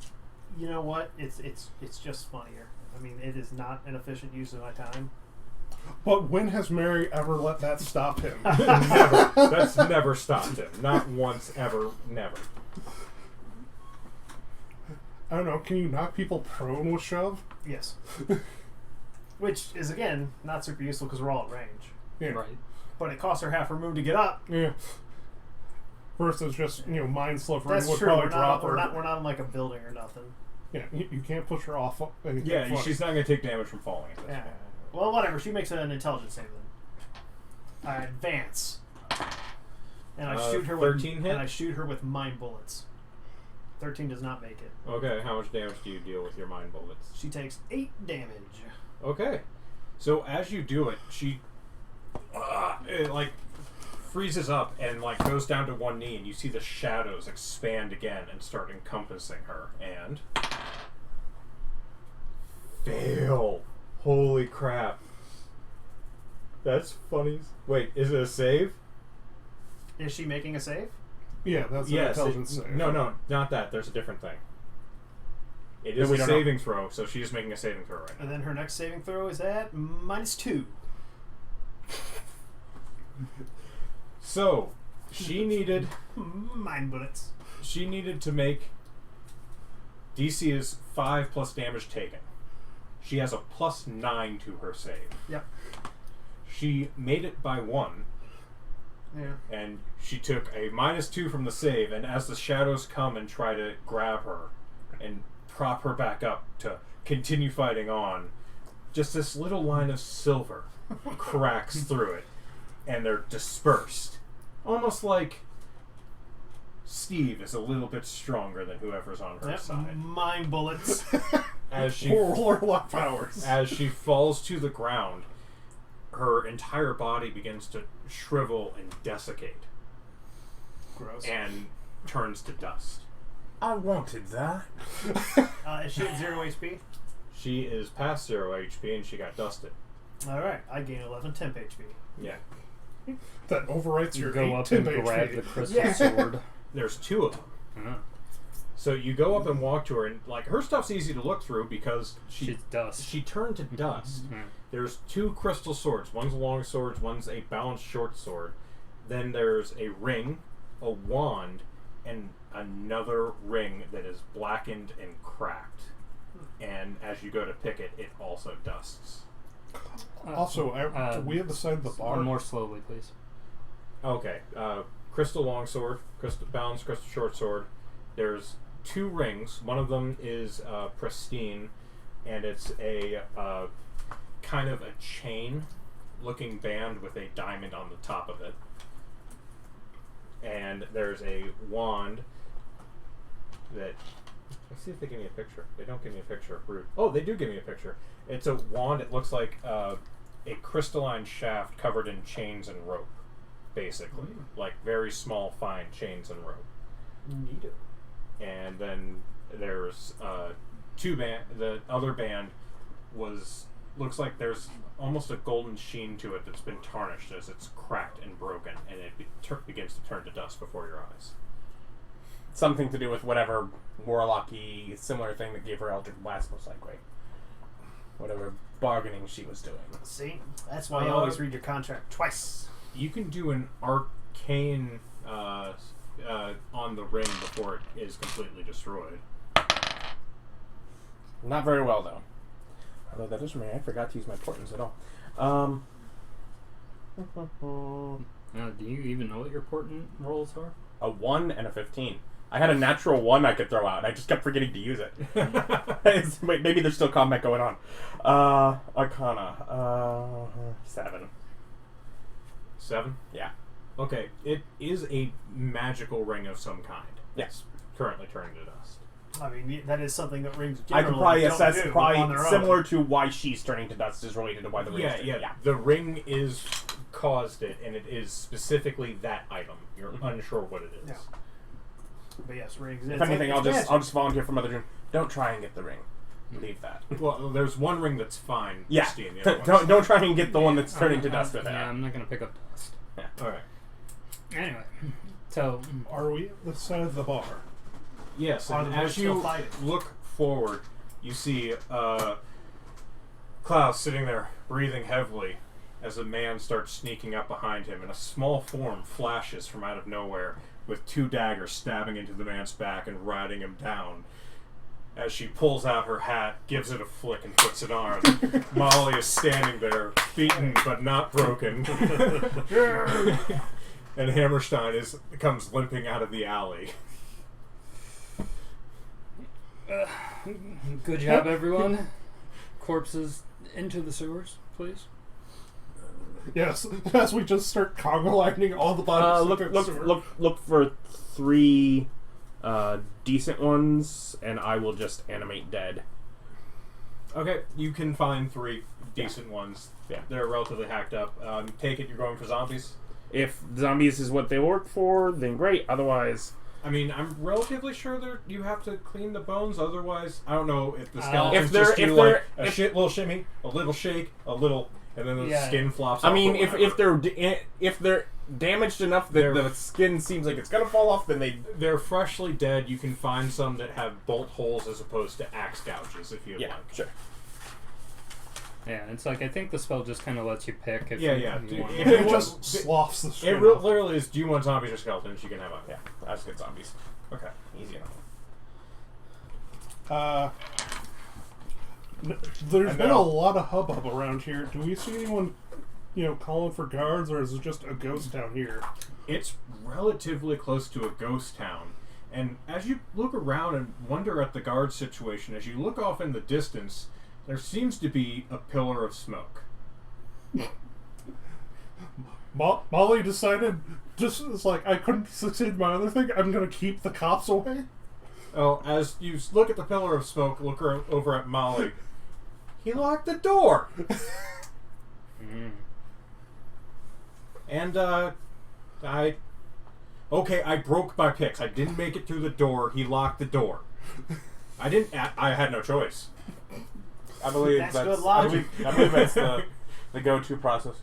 you know what? It's just funnier. I mean, it is not an efficient use of my time. But when has Mary ever let that stop him? Never. That's never stopped him. Not once, ever, never. I don't know, can you knock people prone with shove? Yes. Which is again not super useful because we're all at range. Yeah. Right. But it costs her half her move to get up. Yeah. Versus just, mind slippery That's would true. probably We're drop not, her. we're not in like a building or nothing. Yeah, you can't push her off. Yeah, funny. she's not going to take damage from falling at this Yeah. point. Well, whatever. She makes an intelligence save then. I advance, and I shoot her 13 with hit? and I shoot her with mine bullets. 13 does not make it. Okay, how much damage do you deal with your mind bullets? She takes 8 damage. Okay. So as you do it, she it freezes up and goes down to one knee, and you see the shadows expand again and start encompassing her. And fail. Holy crap. That's funny. Wait, is it a save? Is she making a save? Yeah, that's an Yes. intelligence save. No, not that. There's a different thing. It is we a don't know. saving throw, so she's making a saving throw right now. And then her next saving throw is at -2. So, she needed Mine bullets. to make DC is 5 plus damage taken. She has a +9 to her save. Yep. She made it by 1, Yeah. and she took a -2 from the save, and as the shadows come and try to grab her and prop her back up to continue fighting on, just this little line of silver cracks through it, and they're dispersed. Almost like Steve is a little bit stronger than whoever's on her Yep. side. Mine bullets. As she Poor Warlock powers. as she falls to the ground, her entire body begins to shrivel and desiccate Gross. and turns to dust. I wanted that. Is she at 0 HP? She is past 0 HP and she got dusted. All right. I gain 11 temp HP. Yeah. That overwrites You your go 8 up temp and grab HP. the crystal Yeah. sword. There's two of them. Ah, So you go up and walk to her, and like her stuff's easy to look through because she's dust. she turned to dust. Hmm. There's two crystal swords. One's a long sword, one's a balanced short sword. Then there's a ring, a wand, and another ring that is blackened and cracked. And as you go to pick it, it also dusts. Also, we have the side of the bar. More slowly, please. Okay, crystal long sword, crystal balanced crystal short sword. There's two rings. One of them is pristine, and it's a kind of a chain-looking band with a diamond on the top of it. And there's a wand that... Let's see if they give me a picture. They don't give me a picture. Rude. Oh, they do give me a picture. It's a wand. It looks like a crystalline shaft covered in chains and rope, basically. Like very small, fine chains and rope. Neato. And then there's two band. The other band looks like there's almost a golden sheen to it that's been tarnished as it's cracked and broken, and it begins to turn to dust before your eyes. Something to do with whatever warlocky similar thing that gave her Eldritch Blast, most likely. Whatever bargaining she was doing. See? That's why you always read your contract twice. You can do an arcane on the ring before it is completely destroyed. Not very well, though. Although that is rare. I forgot to use my portents at all. Do you even know what your portent rolls are? A 1 and a 15. I had a natural 1 I could throw out, and I just kept forgetting to use it. Wait, maybe there's still combat going on. Arcana. 7. 7? Yeah. Okay, it is a magical ring of some kind. Yes. Currently turning to dust. I mean, that is something that rings I could probably don't assess do on probably their similar own. to why she's turning to dust is related to why the ring is turning. Yeah. The ring is caused it, and it is specifically that item. You're unsure what it is. Yeah. But yes, rings. If anything, I'll just volunteer for Mother June. Don't try and get the ring. Leave that. Well, there's one ring that's fine. Yeah. Christine, the other one's- Don't try and get the one that's turning to dust with Yeah, that. I'm not going to pick up dust. All right. Anyway, so Are we at the side of the bar? Yes, Are and the boys as still you fighting? look forward, you see Klaus sitting there, breathing heavily, as a man starts sneaking up behind him, and a small form flashes from out of nowhere, with two daggers stabbing into the man's back and riding him down. As she pulls out her hat, gives it a flick, and puts it on, Molly is standing there, beaten but not broken. And Hammerstein comes limping out of the alley. good job, everyone. Corpses into the sewers, please. Yes, as we just start conga lining all the bodies. Look for 3 decent ones, and I will just animate dead. Okay, you can find 3 decent ones. Yeah. They're relatively hacked up. Take it you're going for zombies? If zombies is what they work for, then great. Otherwise, I mean, I'm relatively sure you have to clean the bones. Otherwise, I don't know if the if skeletons they're- just do if like they're- a little shimmy, a little shake, a little, and then the Yeah. skin flops I off. mean, or if whatever. they're damaged enough that the skin seems like it's gonna fall off, then they're freshly dead, you can find some that have bolt holes as opposed to axe gouges, if you'd like. sure. Yeah, it's like I think the spell just kind of lets you pick if Yeah, you, yeah. you want If It it just was- sloughs the It skin. literally is, do you want zombies or skeletons? You can have either. Yeah, that's good zombies. Okay. Easy enough. There's I been a know. lot of hubbub around here. Do we see anyone, calling for guards, or is it just a ghost town here? It's relatively close to a ghost town. And as you look around and wonder at the guard situation, as you look off in the distance, there seems to be a pillar of smoke. Molly decided, it's like, I couldn't succeed in my other thing, I'm going to keep the cops away. Oh, as you look at the pillar of smoke, look over at Molly. He locked the door! And, I broke my picks. I didn't make it through the door. He locked the door. I had no choice. I believe That's that's good logic. I believe that's the go-to process.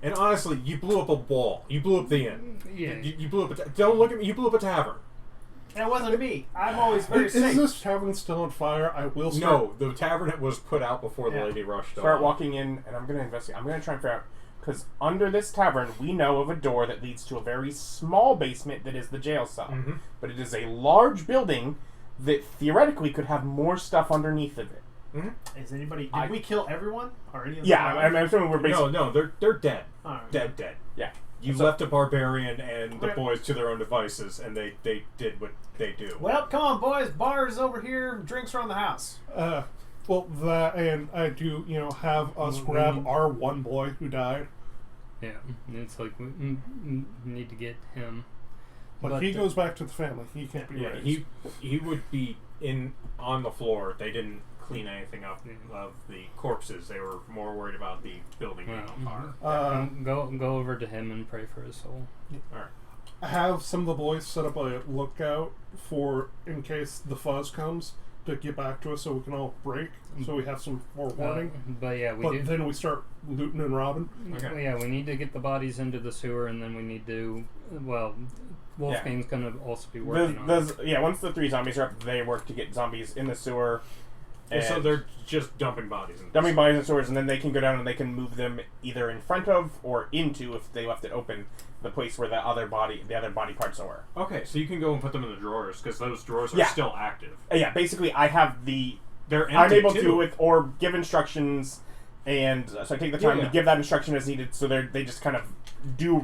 And honestly, you blew up a wall. You blew up the inn. Yeah. You blew up don't look at me. You blew up a tavern. That wasn't me. I'm always very Is safe. this tavern still on fire? I will start. No, the tavern was put out before the lady rushed Start on. walking in, and I'm going to investigate. I'm going to try and figure out, because under this tavern, we know of a door that leads to a very small basement that is the jail cell. Mm-hmm. But it is a large building that theoretically could have more stuff underneath of it. Mm-hmm. Is anybody? Did we kill everyone or any of them? Yeah, I'm assuming we're basically... No, they're dead. All right. Dead. Yeah. You So- left a barbarian and the Okay. boys to their own devices, and they did what they do. Well, come on, boys. Bars over here. Drinks around the house. Well, that, and I do, have us grab our one boy who died. Yeah, it's like we need to get him. But he goes back to the family. He can't be Yeah, raised. he would be on the floor. They didn't clean anything up of the corpses. They were more worried about the building being on fire. Go over to him and pray for his soul. All right. Have some of the boys set up a lookout for, in case the fuzz comes, to get back to us so we can all break, so we have some forewarning. But yeah, but then we start looting and robbing. Okay. Yeah, we need to get the bodies into the sewer, and then we need to. Well, Wolfgang's gonna also be working on it. Once the 3 zombies are up, they work to get zombies in the sewer. And so and they're just dumping bodies. dumping bodies in sewers, and then they can go down and they can move them either in front of or into, if they left it open, the place where the other body parts are. Okay, so you can go and put them in the drawers because those drawers are Yeah. still active. Yeah, basically, I have They're I'm empty able too. or give instructions, and so I take the time Yeah. to give that instruction as needed. So they just kind of do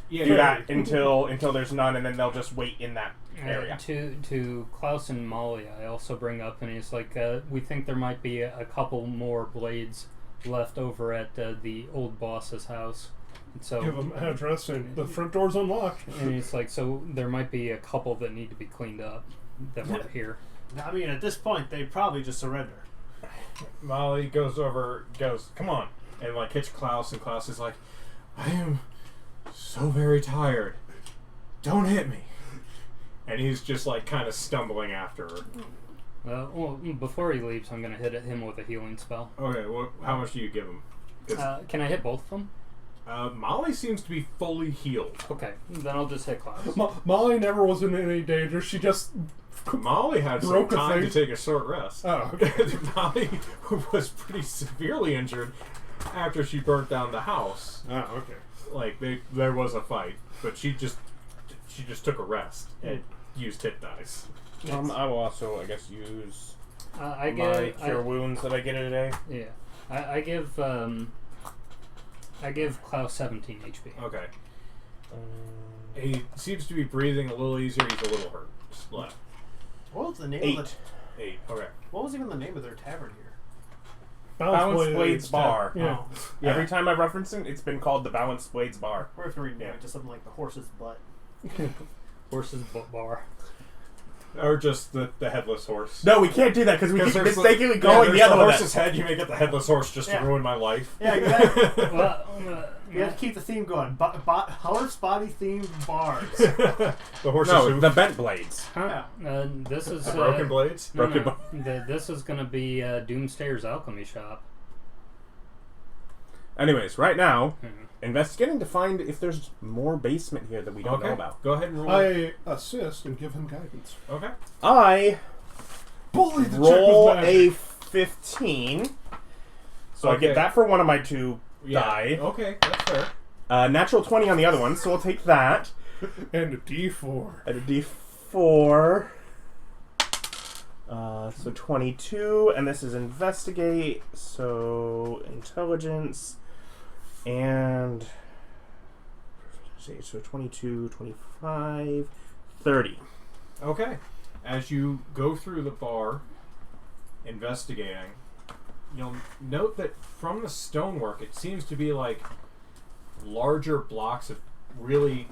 Yeah, that until there's none, and then they'll just wait in that area. To Klaus and Molly, I also bring up, and he's like, we think there might be a couple more blades left over at the old boss's house. So Give them address, and the front door's unlocked. and it's like, so there might be a couple that need to be cleaned up that weren't here. I mean, at this point, they'd probably just surrender. Molly goes, come on, and like hits Klaus, and Klaus is like, I am so very tired. Don't hit me. And he's just like kind of stumbling after her. Well, before he leaves, I'm gonna hit him with a healing spell. Okay, well, how much do you give him? 'Cause, Can I hit both of them? Molly seems to be fully healed. Okay, then I'll just hit Klaus. Molly never was in any danger. She just Molly had some Broke a time to thing. take a short rest. Oh, okay. Molly was pretty severely injured after she burnt down the house. Oh, okay. Like there was a fight, but she just took a rest and used hit dice. I will also, I guess, use I my give cure wounds that I get today. yeah. I give Klaus 17 HP. Okay. He seems to be breathing a little easier. He's a little hurt. Left. What was the name 8. of the? 8. Okay. What was even the name of their tavern here? Balanced Blades Bar. Yeah. Oh, Yeah. Every time I've referenced it, it's been called the Balanced Blades Bar. we're going to rename it to something like the Horse's Butt. Horse's bar. Or just the headless horse. No, we can't do that because we keep there's mistakenly yeah, going there's the other way. horse's head. You may get the headless horse just to Yeah. ruin my life. Yeah, exactly. Well, You have to keep the theme going. Horse body themed bars. The horse's No, hoof. the Bent Blades. this is Broken blades. No, Broken this is gonna be Doomstayer's alchemy shop. Anyways, right now, Mhm. investigating to find if there's more basement here that we don't Okay. know about. Go ahead and roll. I assist and give him guidance. Okay. I Bully the roll chick with a magic. 15. So I Okay. get that for one of my 2 Yeah. die. Okay, that's fair. Natural 20 on the other one, so I'll take that. And a D4. At a D4. So 22, and this is investigate, so intelligence, and so 22, 25, 30. Okay. As you go through the bar, investigating, you'll note that from the stonework, it seems to be like larger blocks of really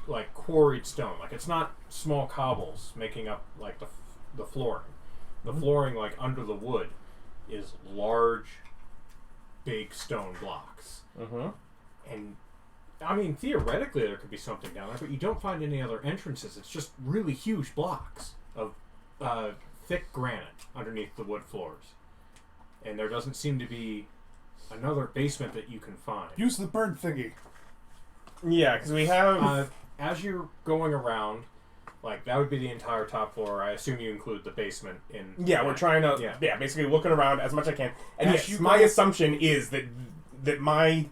like quarried stone. Like it's not small cobbles making up like the flooring. The flooring, like under the wood, is large, big stone blocks. Mm-hmm. And I mean, theoretically, there could be something down there, but you don't find any other entrances. It's just really huge blocks of thick granite underneath the wood floors. And there doesn't seem to be another basement that you can find. Use the bird thingy. Yeah, because we have. As you're going around, like that would be the entire top floor. I assume you include the basement in. Yeah, we're trying to. Yeah. Yeah, basically looking around as much as I can. And As yes, you my go- assumption is that my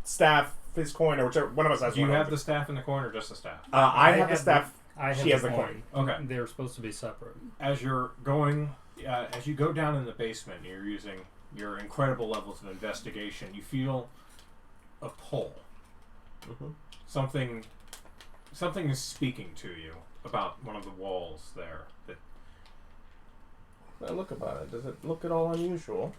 staff, his coin, or whichever one of us has Do you one. have the staff in the coin or just the staff? I have the staff. I have She has the coin. Okay. They're supposed to be separate. As you're going, as you go down in the basement, you're using your incredible levels of investigation. You feel a pull. Mhm. Something is speaking to you about one of the walls there. That Now look about it. Does it look at all unusual?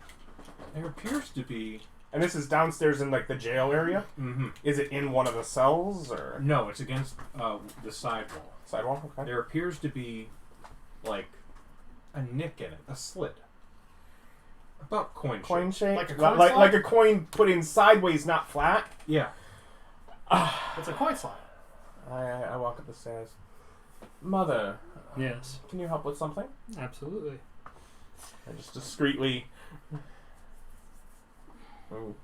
there appears to be. And this is downstairs in like the jail area. Mm-hmm. Is it in one of the cells or No, it's against the sidewall. sidewalk? Okay. There appears to be like a nick in it, a slit. About coin shape. Coin shape, Like a coin like, slot? like a coin put in sideways, not flat. Yeah. It's a coin slot. I walk up the stairs. Mother, Yes, can you help with something? absolutely. I just discreetly. Ooh.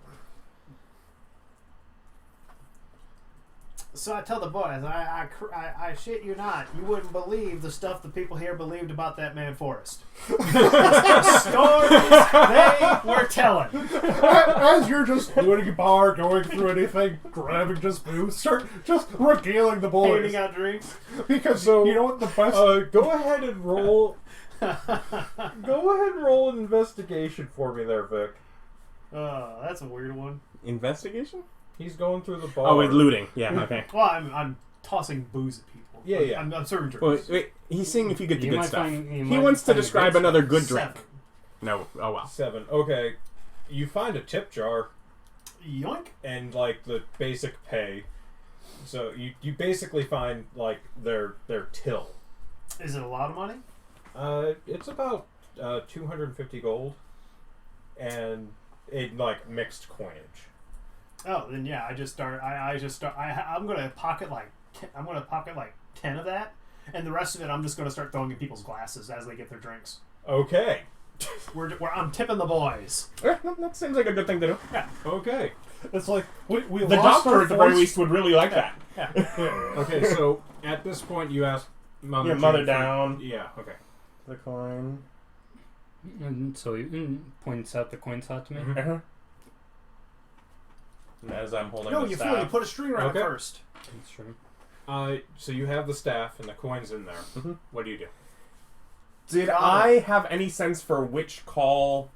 So I tell the boys, I shit you not, you wouldn't believe the stuff the people here believed about that man Forrest. The stories they were telling. As you're just doing a bar, going through anything, grabbing just booze, start just regaling the boys. Handing out drinks. Because So, you know what the best... Go ahead and roll. Go ahead and roll an investigation for me there, Vic. That's a weird one. Investigation? He's going through the bar. Oh, wait, looting. Yeah, okay. Well, I'm tossing booze at people. Yeah, yeah. I'm serving Well, drinks. wait, he's seeing if you get the You good might stuff. find- you He might wants to find the describe good another stuff. good drink. 7. No. Oh, wow. 7. Okay. You find a tip jar Yoink. and like the basic pay. So you basically find like their till. Is it a lot of money? It's about 250 gold, and it like mixed coinage. Oh, then yeah, I'm gonna pocket like 10 of that, and the rest of it I'm just gonna start throwing in people's glasses as they get their drinks. Okay. I'm tipping the boys. That seems like a good thing to do. Okay. It's like, we The lost doctor, our at the very force. least, would really like that. Okay. So at this point, you ask Mother. Your mother Jane for- down. Yeah. Okay. The coin. And so he points out the coin slot to me. Mhm. Uh-huh. And as I'm holding No, the you staff. fool! You put a string around Okay. it first. That's true. So you have the staff and the coins in there. Mhm. What do you do? Did Gobble. I have any sense for which call?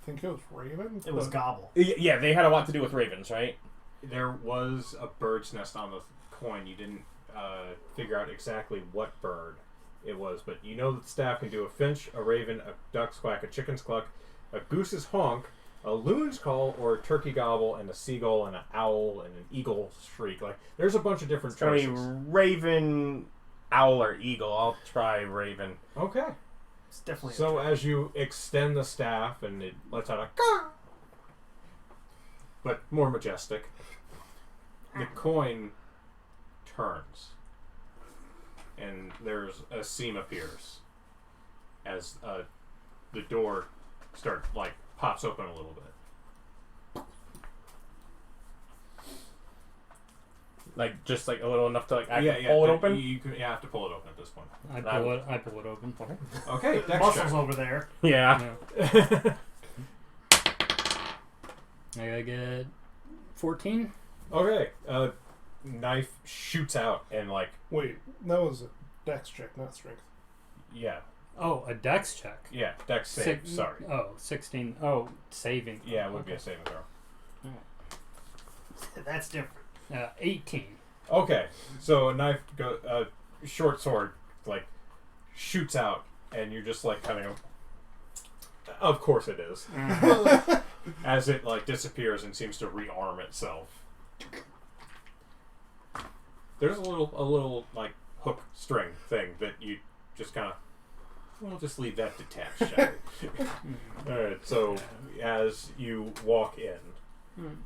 I think it was Raven. It was gobble. Yeah, they had a lot to do with ravens, right? There was a bird's nest on the coin. You didn't figure out exactly what bird it was, but you know that the staff can do a finch, a raven, a duck's quack, a chicken's cluck, a goose's honk, a loon's call, or a turkey gobble, and a seagull, and an owl, and an eagle shriek. Like, there's a bunch of different It's gonna be choices. raven, owl, or eagle. I'll try raven. Okay. It's definitely. So as you extend the staff, and it lets out a caw, but more majestic, the coin turns, and there's a seam appears as the door pops open a little bit. Like, just like a little enough to like I yeah, can pull it but open. You have to pull it open at this point. I pull it open. Okay, dex muscles check. over there. Yeah. Yeah. I gotta get 14. Okay, knife shoots out and like Wait, that was a dex check, not strength. yeah, Oh, a dex check. yeah, dex save. Sorry. Oh, 16. Oh, saving. Yeah, it would be a saving throw. That's different. 18. Okay, so a knife, short sword, like shoots out, and you're just like kind of. Of course it is. As it like disappears and seems to rearm itself. There's a little like hook string thing that you just kind of. We'll just leave that detached. Shall we? All right. So as you walk in.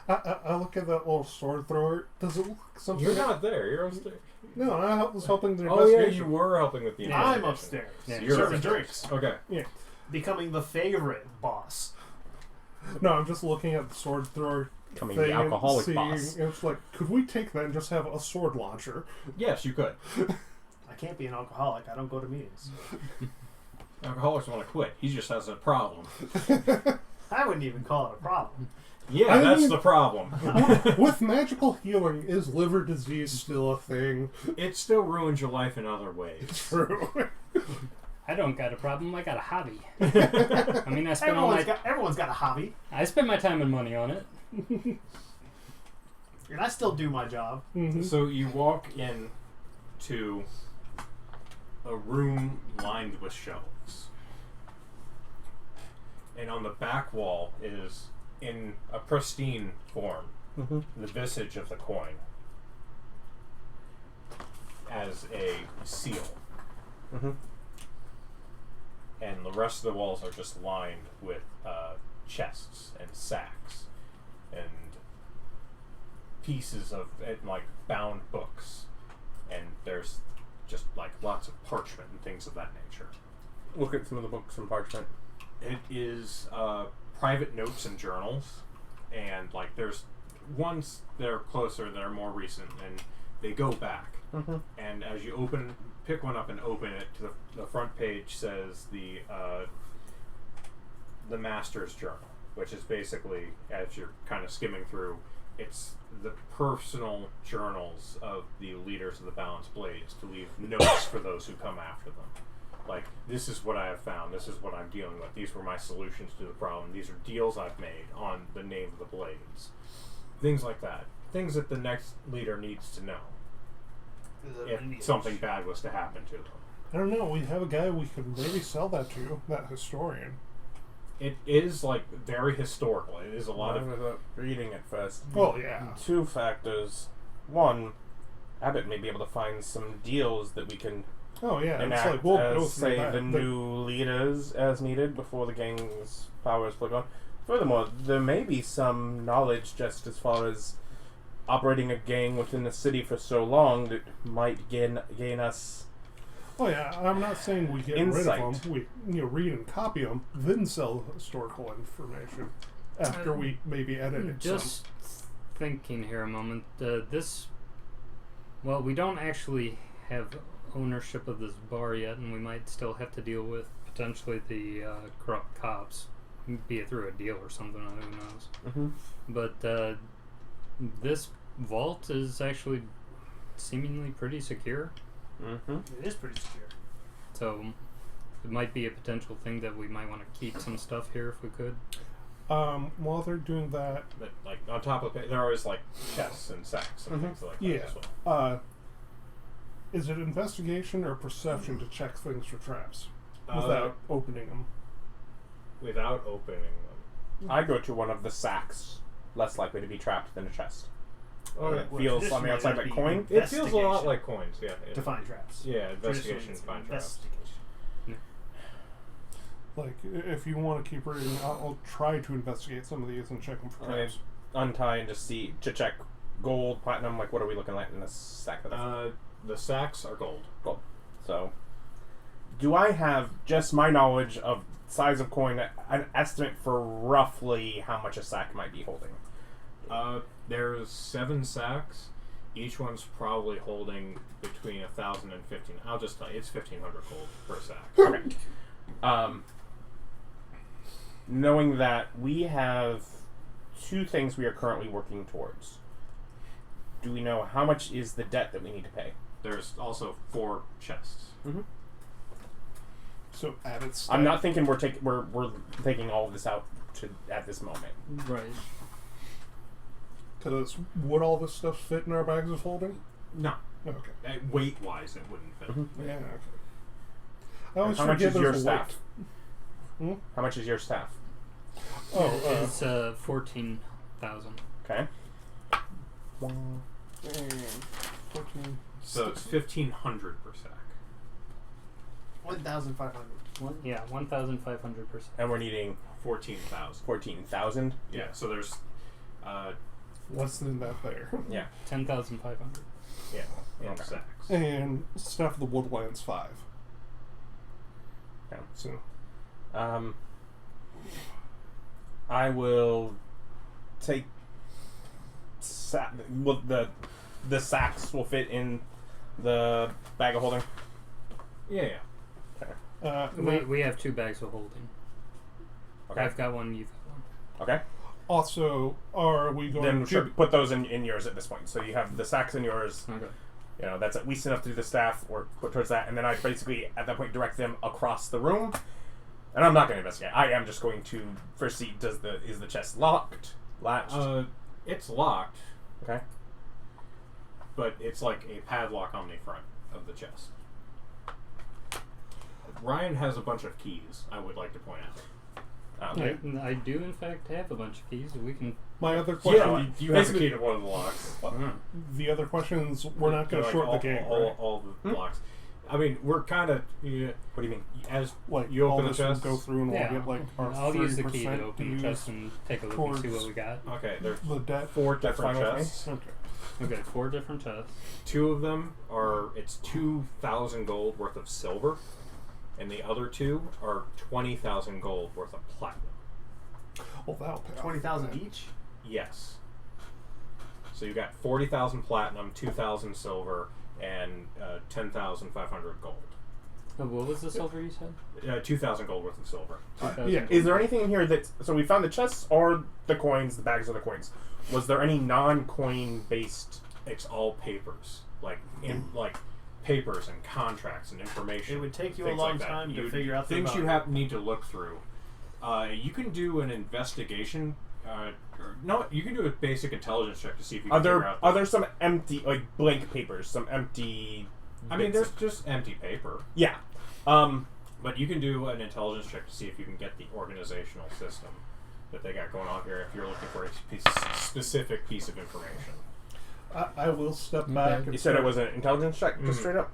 I look at that little sword thrower. Does it look like something? You're not there. You're upstairs. No, I was helping the Oh yeah, investigation. you were helping with the I'm investigation. upstairs. Yeah, You're serving upstairs. drinks. Okay. Becoming the favorite boss. No, I'm just looking at the sword thrower Becoming thing the alcoholic and boss. seeing, it's like, could we take that and just have a sword launcher? Yes, you could. I can't be an alcoholic. I don't go to meetings. Alcoholics want to quit. He just has a problem. I wouldn't even call it a problem. Yeah, I that's mean- the problem. With magical healing, is liver disease still a thing? It still ruins your life in other ways. True. I don't got a problem. I got a hobby. I mean, I spend Everyone's got a hobby, I spend my time and money on it. and I still do my job. Mhm. So you walk in to a room lined with shelves. And on the back wall is, in a pristine form, Mm-hmm. the visage of the coin as a seal. Mm-hmm. And the rest of the walls are just lined with chests and sacks and pieces of like bound books, and there's just like lots of parchment and things of that nature. Look at some of the books and parchment. It is private notes and journals, and like there's ones that are closer that are more recent, and they go back. Mm-hmm. And as you pick one up and open it, to the front page says the Master's Journal, which is basically, as you're kind of skimming through, it's the personal journals of the leaders of the Balanced Blades to leave notes for those who come after them. Like, this is what I have found, this is what I'm dealing with, these were my solutions to the problem, these are deals I've made on the name of the Blades. Things like that. Things that the next leader needs to know if something bad was to happen to them. I don't know. We have a guy we could maybe sell that to, that historian. It is like very historical. It is a lot of. Without reading it first. Well, yeah. Two factors. One, Abbott may be able to find some deals that we can Oh, yeah. enact It's like, we'll go as, through say, that. the new leaders as needed before the gang's power is put on. Furthermore, there may be some knowledge just as far as operating a gang within the city for so long that might gain us. Oh, yeah. I'm not saying we get Insight. rid of them. We read and copy them, then sell the historical information after we maybe edit it Just thinking here a moment. Well, we don't actually have ownership of this bar yet, and we might still have to deal with potentially the corrupt cops, be it through a deal or something. Who knows? Mm-hmm. But this vault is actually seemingly pretty secure, Mm-hmm. It is pretty secure. so it might be a potential thing that we might want to keep some stuff here if we could. some. While they're doing that, But like on top of it, there are always like chests and sacks and things like that yeah. as well. Is it investigation or perception to check things for traps Uh, without opening them? Without opening them. I go to one of the sacks, less likely to be trapped than a chest. Okay. Well, Feels on the traditionally outside that'd like be coin. It feels a lot investigation like coins, yeah. to find traps. Yeah, investigation, Traditionally, it's find traps. investigation. Like, if you want to keep reading, I'll try to investigate some of these and check them for Okay. traps. Untie and just see to check gold, platinum. Like, what are we looking at in this sack? That I The sacks are gold. gold. So, do I have just my knowledge of size of coin, an estimate for roughly how much a sack might be holding? There's 7 sacks. Each one's probably holding between 1,000 and 15. I'll just tell you, it's 1,500 gold per sack. Okay. Knowing that we have 2 things we are currently working towards, do we know how much is the debt that we need to pay? There's also 4 chests. So add it. I'm not thinking we're taking all of this out at this moment. Right. Because would all this stuff fit in our bags of holding? No. Okay. Weight-wise, it wouldn't fit. Yeah, okay. I always How much forget is your there's a staff? weight. How much is your staff? It's 14,000. Okay. 14. So it's 1,500 per sack. 1,500. 1,500%. And we're needing 14,000. 14,000. Yeah, so there's... Less than that there. Yeah. 10,500. yeah, in Okay. sacks. And Staff of the Woodlands 5. Okay. So, I will take. Well, the sacks will fit in the bag of holding. Yeah. We have 2 bags of holding. Okay. I've got one, you've got one. Okay. Also, are we going Then to... sure, put those in yours at this point. So you have the sacks in yours. Okay. You know, that's at least enough to do the staff or put towards that. And then I basically, at that point, direct them across the room. And I'm not going to investigate. I am just going to first see, is the chest locked? Latched? It's locked, Okay. but it's like a padlock on the front of the chest. Ryan has a bunch of keys, I would like to point out. Okay. I do, in fact, have a bunch of keys. We can... My other question... Yeah, you have a key to one of the locks. The other question is, we're not going to short the game, right? all the blocks. I mean, we're kind of... What do you mean? Like, you all open the this will chest? go through and we'll get, like, our I'll use the key 30% to open the chest and take a look and see what we got. Okay, there's the debt. 4 That's different fine with me. chests. Okay. Okay, 4 different chests. 2 of them are... It's 2,000 gold worth of silver. And the other 2 are 20,000 gold worth of platinum. Well, that'll pay off. 20,000 each. Yes. So you got 40,000 platinum, 2,000 silver, and 10,500 gold. What was the silver you said? 2,000 gold worth of silver. 2,000 yeah. gold. Is there anything in here that... So we found the chests or the coins, the bags of the coins. Was there any non-coin based... It's all papers, like papers and contracts and information. It would take you a things long like that. time to You- figure out the things you value. need to look through. You can do an investigation. You can do a basic intelligence check to see if you can figure out. Are there some empty, like, blank papers? Some empty... I mean, bits there's just empty paper. Yeah. But you can do an intelligence check to see if you can get the organizational system that they got going on here if you're looking for a specific piece of information. I will step back. And You said it was an intelligence check, just straight up?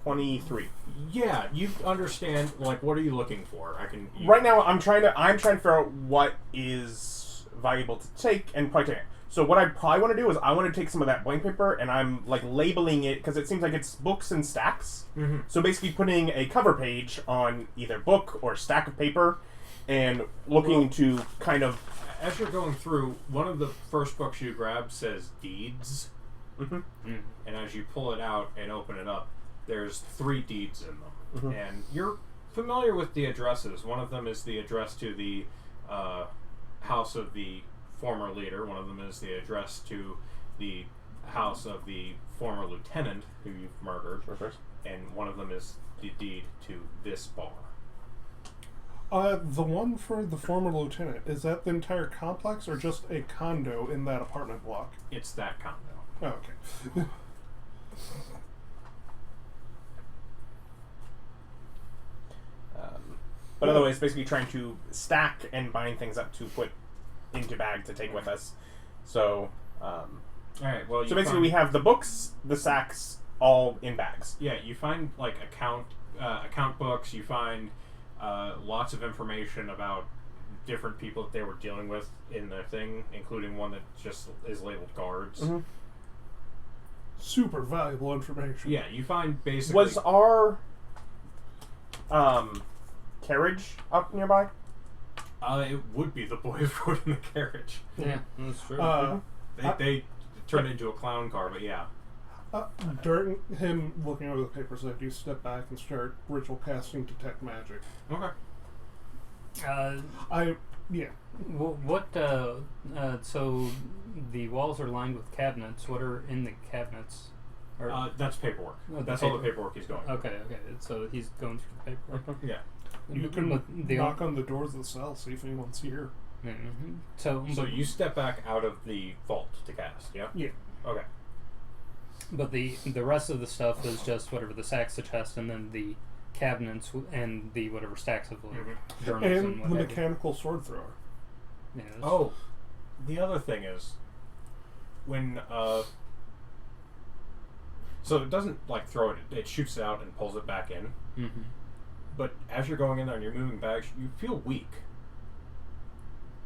23. Yeah, you understand, like, what are you looking for? Right now, I'm trying to figure out what is valuable to take and probably take. So what I probably want to do is I want to take some of that blank paper and I'm, like, labeling it, because it seems like it's books and stacks. Mm-hmm. So basically putting a cover page on either book or stack of paper and looking to kind of... As you're going through, one of the first books you grab says deeds. Mm-hmm. And as you pull it out and open it up, there's 3 deeds in them. Mm-hmm. And you're familiar with the addresses. One of them is the address to the house of the former leader. One of them is the address to the house of the former lieutenant who you've murdered. And one of them is the deed to this bar. The one for the former lieutenant, is that the entire complex or just a condo in that apartment block? It's that condo. Oh, okay. But otherwise, basically trying to stack and bind things up to put into bag to take with us. So, Alright, well, so basically we have the books, the sacks, all in bags. Yeah, you find like account books. You find lots of information about different people that they were dealing with in the thing, including one that just is labeled guards. Mm-hmm. Super valuable information. Yeah, you find basically. Was our carriage up nearby? It would be the boys rode in the carriage. Yeah, that's true. They turned into a clown car, but yeah. During him looking over the papers, I do step back and start ritual casting detect magic. Okay. Yeah. So the walls are lined with cabinets. What are in the cabinets? That's paperwork. Oh, That's all the paperwork he's going. Okay. So he's going through the paperwork. Yeah. You can knock on the doors of the cell, see if anyone's here. Mm-hmm. So you step back out of the vault to cast, yeah? Yeah. Okay. But the rest of the stuff is just whatever the sacks, the chest, and then the cabinets and the whatever stacks of journals and And what the have you. mechanical sword thrower. Yeah, that's- Oh, the other thing is, when, so it doesn't, like, throw it, it shoots it out and pulls it back in. Mhm. But as you're going in there and you're moving bags, you feel weak.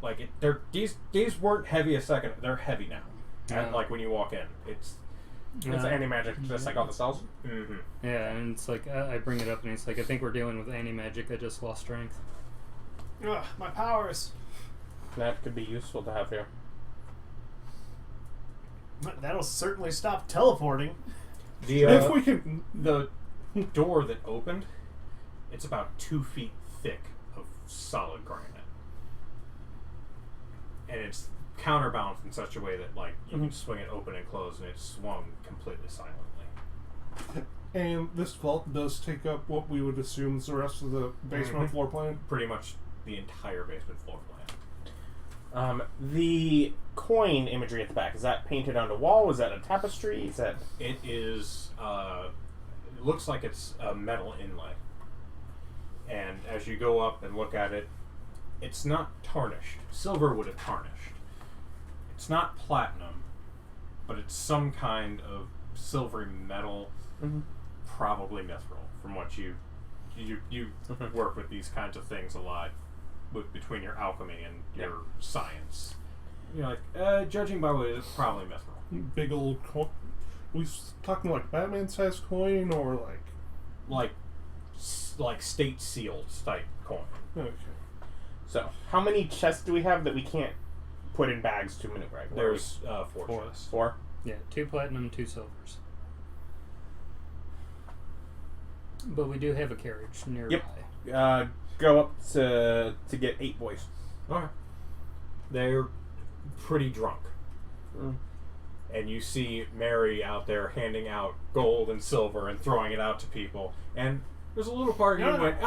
Like, these weren't heavy a second, they're heavy now. And, like, when you walk in, it's... It's anti-magic, just like all the cells. Mm-hmm. Yeah, and it's like I bring it up and it's like I think we're dealing with anti-magic. I just lost strength. Ugh, my powers. That could be useful to have here. That'll certainly stop teleporting. If we can. The door that opened, it's about 2 feet thick of solid granite. And it's counterbalanced in such a way that, like, you can swing it open and close, and it's swung completely silently. And this vault does take up what we would assume is the rest of the basement floor plan. Pretty much the entire basement floor plan. The coin imagery at the back, is that painted on the wall? Is that a tapestry? Is that... It is, it looks like it's a metal inlay. And as you go up and look at it, it's not tarnished. Silver would have tarnished. It's not platinum, but it's some kind of silvery metal, probably mithril, from what you work with these kinds of things a lot, between your alchemy and your science. You're like, judging by what it is, it's probably mithril. Big old coin. We talking like Batman-sized coin or like state sealed type coin. Okay. So, how many chests do we have that we can't put in bags to maneuver? There's 4 chests. 4? Yeah, 2 platinum, 2 silvers. But we do have a carriage nearby. Yep. Go up to get 8 boys. Okay. They're pretty drunk. And you see Mary out there handing out gold and silver and throwing it out to people. And there's a little part of you went,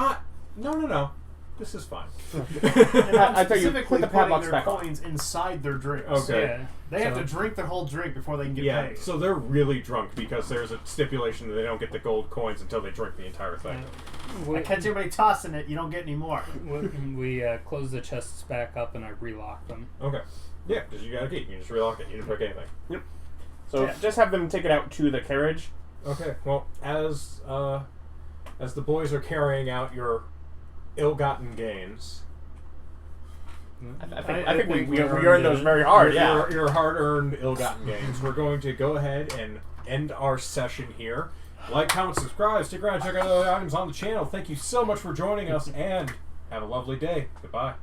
no. This is fine. I thought you Specifically put the putting padlocks their back on. coins inside their drinks. Okay. Yeah. They have to drink their whole drink before they can get Yeah, paid. so they're really drunk because there's a stipulation that they don't get the gold coins until they drink the entire thing. I catch anybody tossing it, you don't get any more. We close the chests back up and I relock them. Okay. Yeah, because you got a key. You can just relock it. You didn't pick anything. Yep. So just have them take it out to the carriage. Okay. Well, as the boys are carrying out your ill-gotten gains, I think we earned those very hard. your hard-earned ill-gotten gains. We're going to go ahead and end our session here. Like, comment, subscribe, stick around, check out other items on the channel. Thank you so much for joining us, and have a lovely day. Goodbye.